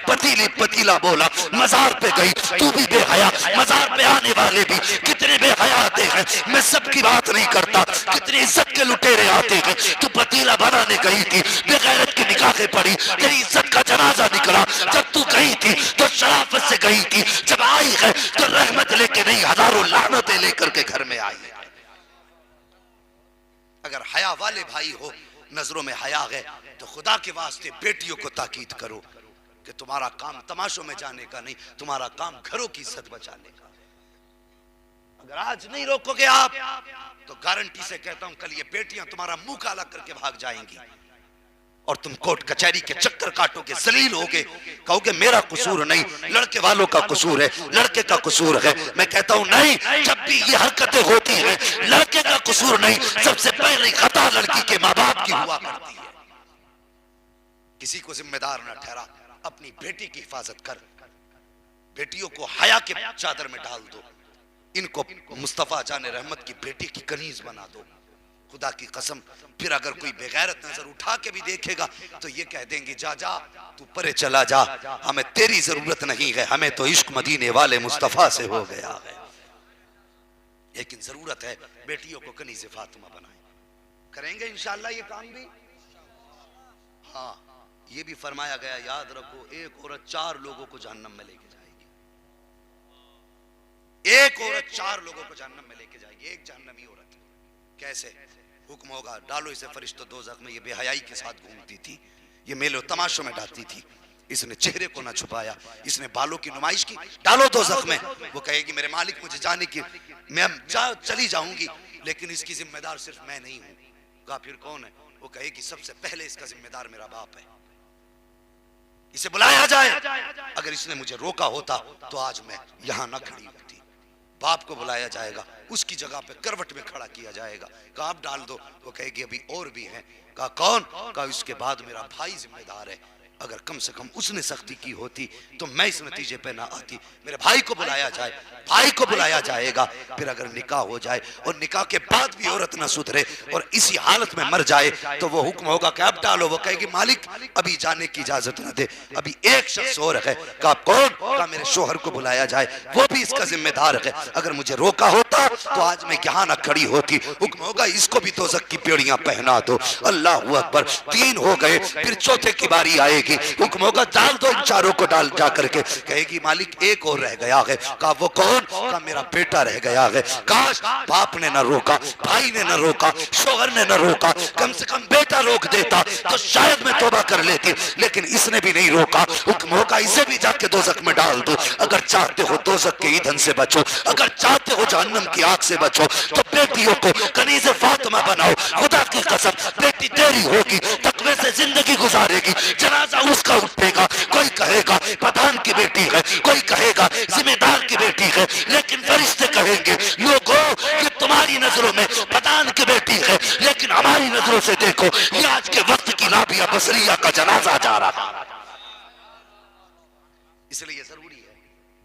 पतीला बोला, मजार पे गई, तू भी बेहया, मजार पे आने वाले भी कितने बेहया आते हैं, मैं सबकी बात नहीं करता, कितनी इज्जत के लुटेरे आते हैं। तू पतीला बनाने गई थी, बेगैरत की निकाहें पड़ी, तेरी इज्जत का जनाजा निकला। जब तू गई थी तो शराफत से गई थी, जब आई है तो रहमत लेके नहीं हजारों लानतें लेकर के घर में आई है। अगर हया वाले भाई हो, नजरों में हया है तो खुदा के वास्ते बेटियों को ताकीद करो कि तुम्हारा काम तमाशों में जाने का नहीं, तुम्हारा काम घरों की इज्जत बचाने का। अगर आज नहीं रोकोगे आप तो गारंटी से कहता हूं कल ये बेटियां तुम्हारा मुंह काला करके भाग जाएंगी और तुम कोर्ट कचहरी के चक्कर काटोगे, जलील होगे, कहोगे मेरा कसूर नहीं, लड़के वालों का कसूर है, लड़के का कसूर है। मैं कहता हूं नहीं, जब भी ये हरकतें होती हैं लड़के का कसूर नहीं, सबसे पहले खता लड़की के माँ बाप की हुआ करती है। किसी को जिम्मेदार न ठहरा, अपनी बेटी की हिफाजत कर, बेटियों को हया के चादर में डाल दो, इनको मुस्तफा जाने रहमत की बेटी की कनीज बना दो। खुदा की कसम, फिर अगर कोई बेगैरत नजर उठा के भी देखेगा तो ये कह देंगे जा जा तू परे चला जा, हमें तेरी जरूरत नहीं है, हमें तो इश्क मदीने वाले मुस्तफा से हो गया है। लेकिन जरूरत है बेटियों को कनीज़े फातिमा बनाए। करेंगे इंशाअल्लाह ये काम भी। हाँ, ये भी फरमाया गया, याद रखो, एक औरत 4 लोगों को जहन्नम में लेके जाएगी। एक औरत 4 लोगों को जहन्नम में लेके जाएगी, एक जहन्नमी औरत। कैसे? हुक्म होगा डालो इसे फरिश्तों दोज़ख में। ये बेहयाई के साथ घूमती थी, ये मेले तमाशों में डालती थी, इसने चेहरे को ना छुपाया, इसने बालों की नुमाइश की, डालो दोज़ख में। वो कहेगी मेरे मालिक मुझे जाने की, मैं चली जाऊंगी, लेकिन इसकी जिम्मेदार सिर्फ मैं नहीं हूं। कहा फिर कौन है? वो कहेगी सबसे पहले इसका जिम्मेदार मेरा बाप है, इसे बुलाया जाए। अगर इसने मुझे रोका होता तो आज मैं यहां ना खड़ी होती। बाप को बुलाया जाएगा, उसकी जगह पे करवट में खड़ा किया जाएगा। कहा आप डाल दो। वो कहेगी अभी और भी है। कहा कौन? कहा इसके बाद मेरा भाई जिम्मेदार है। अगर कम से कम उसने सख्ती की होती तो मैं इस नतीजे पे ना आती। मेरे भाई को बुलाया जाए, भाई को बुलाया जाएगा। फिर अगर निकाह हो जाए और निकाह के बाद भी औरत ना सुधरे और इसी हालत में मर जाए तो वो हुक्म होगा कि अब डालो। वो कहेगी मालिक अभी जाने की इजाजत ना दे, अभी एक शख्स और है। कहा कौन? कहा मेरे शोहर को बुलाया जाए, वो भी इसका जिम्मेदार है। अगर मुझे रोका होता तो आज मैं यहाँ ना खड़ी होती। हुक्म होगा इसको भी दोज़ख की बेड़ियां पहना दो। अल्लाह अकबर। 3 हो गए, फिर चौथे की बारी आएगी। हुक्म होगा डाल दो इन 4 को डाल जा करके। कहेगी मालिक एक और रह गया है। कहा वो कौन? कहा मेरा बेटा रह गया है। काश बाप ने न रोका, भाई ने न रोका, शोहर ने न रोका, कम से कम बेटा रोक देता तो शायद मैं तौबा कर लेती, लेकिन इसने भी नहीं रोका। हुक्म होगा इसे भी जाके दोज़ख में डाल दो। अगर चाहते हो दोज़ख के ईंधन से बचो, अगर चाहते हो जहन्नम की आग से बचो तो बेटियों को कनीज़े फातिमा बनाओ। खुदा की कसम बेटी तेरी होगी, तकवे से जिंदगी गुजारेगी, जनाजा उसका उठेगा। कोई कहेगा प्रधान की बेटी है, कोई कहेगा जिम्मेदार की बेटी है, लेकिन फरिश्ते कहेंगे लोगों ये तुम्हारी नजरों में प्रधान की बेटी है, लेकिन हमारी नजरों से देखो ये आज के वक्त की लाबिया बसरिया का जनाजा जा रहा। इसलिए जरूरी है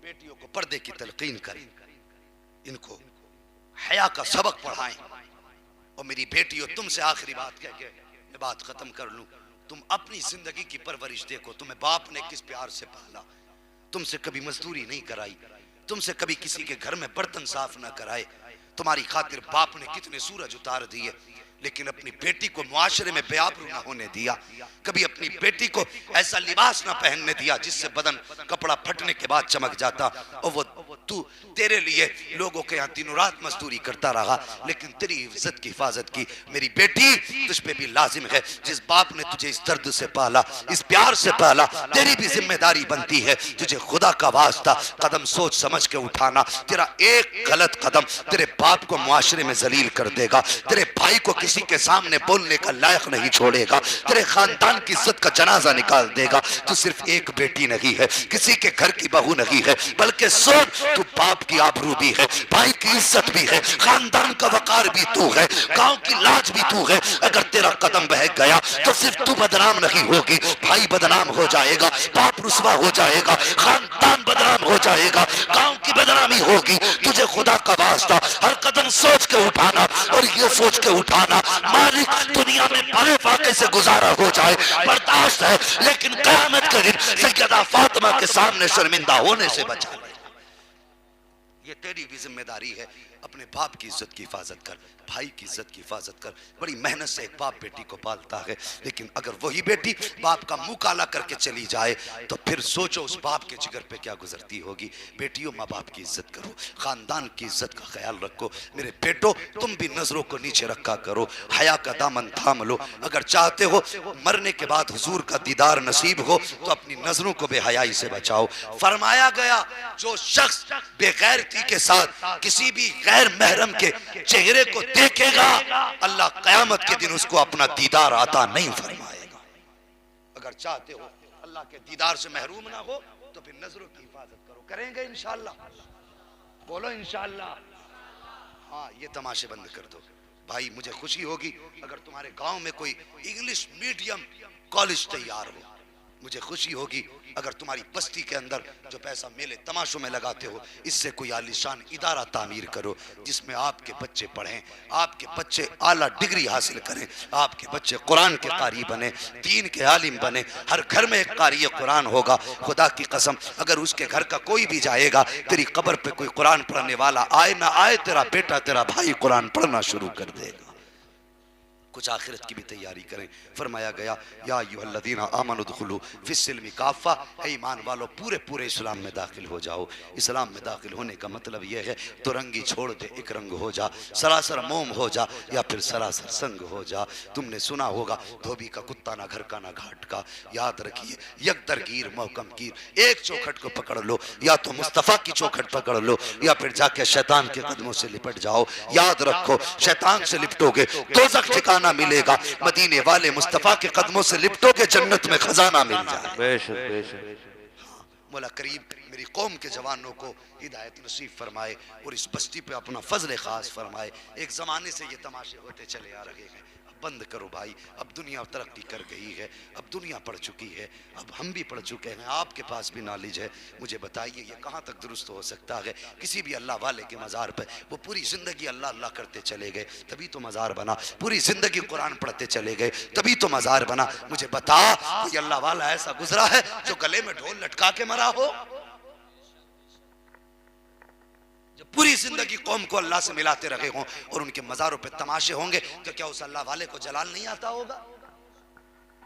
बेटियों को पर्दे की तलकीन करें, इनको हया का सबक पढ़ाएं। और मेरी बेटियों तुमसे आखिरी बात कह के मैं बात खत्म कर लूं, तुम अपनी जिंदगी की परवरिश देखो। तुम्हें बाप ने किस प्यार से पाला, तुमसे कभी मजदूरी नहीं कराई, तुमसे कभी किसी के घर में बर्तन साफ ना कराए। तुम्हारी खातिर बाप ने कितने सूरज उतार दिए, लेकिन अपनी बेटी को मुआशरे में बेआबरू ना होने दिया। कभी अपनी बेटी को ऐसा लिबास ना पहनने दिया जिससे बदन कपड़ा फटने के बाद चमक जाता। और वो तू तेरे लिए लोगों के यहाँ दिनों रात मजदूरी करता रहा, लेकिन तेरी इज्जत की हिफाजत की। मेरी बेटी तुझ पे भी लाजिम है, जिस बाप ने तुझे इस दर्द से पाला, इस प्यार से पाला, तेरी भी जिम्मेदारी बनती है तुझे खुदा का वास्ता कदम सोच समझ के उठाना। तेरा एक गलत कदम तेरे बाप को मुआशरे में जलील कर देगा, तेरे भाई को किसी के सामने बोलने का लायक नहीं छोड़ेगा, तेरे खानदान की इज्जत का जनाजा निकाल देगा। तू सिर्फ एक बेटी नहीं है, किसी के घर की बहू नहीं है, बल्कि सोच तू बाप की आबरू भी है, भाई की इज्जत भी है, खानदान का वकार भी तू है, गांव की लाज भी तू है। अगर तेरा कदम बहक गया तो सिर्फ तू बदनाम नहीं होगी, भाई बदनाम हो जाएगा, बाप रुसवा हो जाएगा, खानदान बदनाम हो जाएगा, गांव की बदनामी होगी। तुझे खुदा का वास्ता हर कदम सोच के उठाना, और ये सोच के उठाना मालिक दुनिया में भले फाके से गुजारा हो जाए बर्दाश्त है, लेकिन क़यामत के दिन सैयदा फातिमा के सामने शर्मिंदा होने से बचा। ये तेरी भी जिम्मेदारी है। अपने बाप की इज्जत की हिफाजत कर, भाई की इज्जत की हिफाजत कर। बड़ी मेहनत से एक बाप बेटी को पालता है, लेकिन अगर वही बेटी बाप का मुंह काला करके चली जाए तो फिर सोचो उस बाप के जिगर पे क्या गुजरती होगी। बेटियों माँ बाप की इज्जत करो, खानदान की इज्जत का ख्याल रखो। मेरे बेटो तुम भी नजरों को नीचे रखा करो, हया का दामन थाम लो। अगर चाहते हो मरने के बाद हुजूर का दीदार नसीब हो तो अपनी नजरों को बेहयाई से बचाओ। फरमाया गया जो शख्स बेगैरती के साथ किसी भी गैर महरम के चेहरे को देखेगा, अल्लाह क़यामत के दिन उसको अपना दीदार अता नहीं फरमाएगा। अगर चाहते हो अल्लाह के दीदार से महरूम ना हो तो फिर नजरों की हिफाजत करो। करेंगे इंशाअल्लाह? बोलो इंशाअल्लाह। हाँ, ये तमाशे बंद कर दो भाई। मुझे खुशी होगी अगर तुम्हारे गांव में कोई इंग्लिश मीडियम कॉलेज तैयार हो, मुझे खुशी होगी अगर तुम्हारी बस्ती के अंदर जो पैसा मेले तमाशों में लगाते हो, इससे कोई आलीशान इदारा तामीर करो जिसमें आपके बच्चे पढ़ें, आपके बच्चे आला डिग्री हासिल करें, आपके बच्चे कुरान के कारी बने, दीन के आलिम बने। हर घर में एक कारी कुरान होगा। खुदा की कसम अगर उसके घर का कोई भी जाएगा, तेरी कब्र पे कोई कुरान पढ़ने वाला आए ना आए, तेरा बेटा तेरा भाई कुरान पढ़ना शुरू कर देगा। कुछ आखिरत की भी तैयारी करें। फरमाया गया या अय्युहल्लज़ीना आमनु दुखुलू फिस्सिल्मि काफ़ा, ऐ ईमान वालों पूरे पूरे इस्लाम में दाखिल हो जाओ। इस्लाम में दाखिल होने का मतलब यह है तो रंगी छोड़ दे, एक रंग हो जा, सरासर मोम हो जा या फिर सरासर संग हो जा। तुमने सुना होगा धोबी का कुत्ता ना घर का ना घाट का। याद रखिए यकदरगीर महकम कीर, एक चौखट को पकड़ लो, या तो मुस्तफ़ा की चौखट पकड़ लो या फिर जाके शैतान के कदमों से लिपट जाओ। याद रखो शैतान से लिपटोगे दोज़ख ठिकाना मिलेगा, मदीने वाले मुस्तफा के कदमों से लिपटोगे जन्नत में खजाना मिल जाए। बेशक बेशक। मौला करीम मेरी कौम के जवानों को हिदायत नसीब फरमाए और इस बस्ती पे अपना फजल खास फरमाए। एक जमाने से ये तमाशे होते चले आ रहे हैं, अब बंद करो भाई। अब दुनिया तरक्की कर गई है, अब दुनिया पढ़ चुकी है, अब हम भी पढ़ चुके हैं, आपके पास भी नॉलेज है। मुझे बताइए ये कहाँ तक दुरुस्त हो सकता है? किसी भी अल्लाह वाले के मज़ार पे वो पूरी ज़िंदगी अल्लाह अल्लाह करते चले गए, तभी तो मज़ार बना। पूरी ज़िंदगी कुरान पढ़ते चले गए, तभी तो मज़ार बना। मुझे बता कोई अल्लाह वाला ऐसा गुजरा है जो गले में ढोल लटका के मरा हो? पूरी जिंदगी कौम को अल्लाह से मिलाते रहे हों और उनके मज़ारों पे तमाशे होंगे, तो क्या उस अल्लाह वाले को जलाल नहीं आता होगा?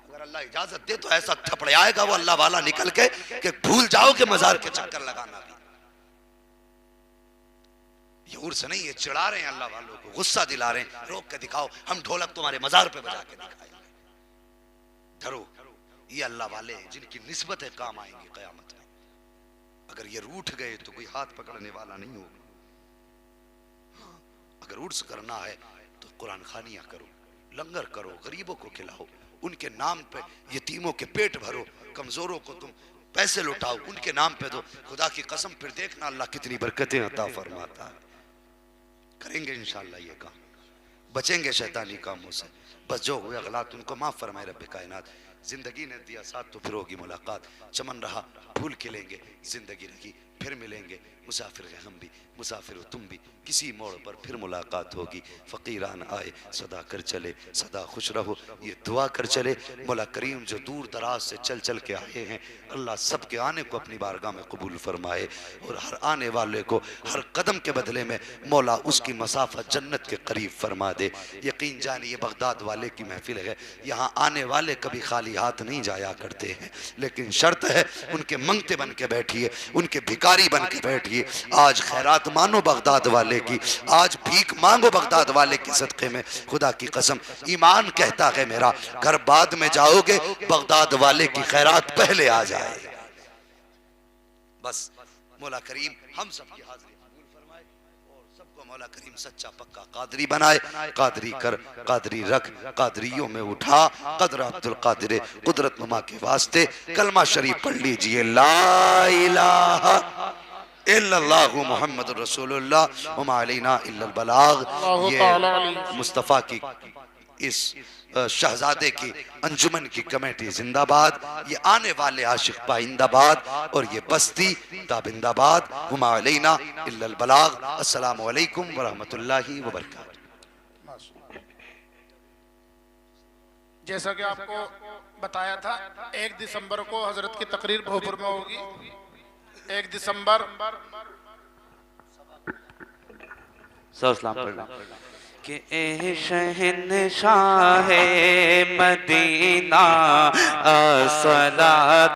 अगर अल्लाह इजाजत दे तो ऐसा थपड़े आएगा वो अल्लाह वाला निकल के कि भूल जाओ कि मज़ार के चक्कर लगाना भी। ये उर्स नहीं, ये चिढ़ा रहे हैं अल्लाह वालों को, गुस्सा दिला रहे हैं। रोक के दिखाओ, हम ढोलक तुम्हारे मज़ार पे बजा के दिखाएंगे। धरो, ये अल्लाह वाले जिनकी निस्बतें काम आएंगी क़यामत में। अगर ये रूठ गए तो कोई हाथ पकड़ने वाला नहीं होगा। अगर उर्स करना है तो कुरान खानियां करो, लंगर करो, गरीबों को खिलाओ, उनके नाम पे यतीमों के पेट भरो, कमजोरों को तुम पैसे लुटाओ, उनके नाम पे दो। खुदा की कसम फिर देखना अल्लाह कितनी बरकतें अता फरमाता है। करेंगे इंशाअल्लाह ये काम, बचेंगे शैतानी कामों से। बस जो हुए गलत उनको माफ फरमाए रब्बे कायनात। जिंदगी ने दिया साथ तो फिर होगी मुलाकात, चमन रहा फूल खिलेंगे, जिंदगी रही फिर मिलेंगे। मुसाफिर है हम भी, मुसाफिर हो तुम भी, किसी मोड़ पर फिर मुलाकात होगी। फ़कीरान आए सदा कर चले, सदा खुश रहो ये दुआ कर चले। मौला करीम जो दूर दराज से चल चल के आए हैं, अल्लाह सब के आने को अपनी बारगाह में कबूल फरमाए और हर आने वाले को हर कदम के बदले में मौला उसकी मसाफत जन्नत के करीब फरमा दे। यकीन जानिए ये बगदाद वाले की महफिल है, यहाँ आने वाले कभी खाली हाथ नहीं जाया करते हैं, लेकिन शर्त है उनके मंगते बन के बैठिए, उनके भिखारी बन के बैठिए। आज खैरात मानो बगदाद वाले की, आज भीख मांगो बगदाद वाले के सदक़े में। खुदा की कसम ईमान कहता है मेरा, घर बाद में जाओगे बगदाद वाले की खैरात पहले आ जाए। बस मौला करीम हम सब की हाज़िरी कबूल फरमाए और सबको मौला करीम सच्चा पक्का कादरी बनाए। कादरी कर, कादरी रख, कादरियों में उठा, कदर अब्दुल कादिर कुदरत नुमा के वास्ते कलमा शरीफ पढ़ लीजिए, ला इलाहा इल्लल्लाहु मुहम्मदुर रसूलुल्लाह व मा अलैना इल्लल बलाग। ये मुस्तफ़ा की इस शहजादे की अंजुमन की कमेटी जिंदाबाद, ये आने वाले आशिक पाइंदाबाद और ये बस्ती ताबिंदाबाद। व मा अलैना इल्लल बलाग। अस्सलामु अलैकुम व रहमतुल्लाहि व बरकातुहू। जैसा कि आपको बताया था 1 दिसंबर को हजरत की तकरीर भोपुर में होगी। 1 दिसंबर सलाम पढ़ना कि ए शहंशाह मदीना अस्सलात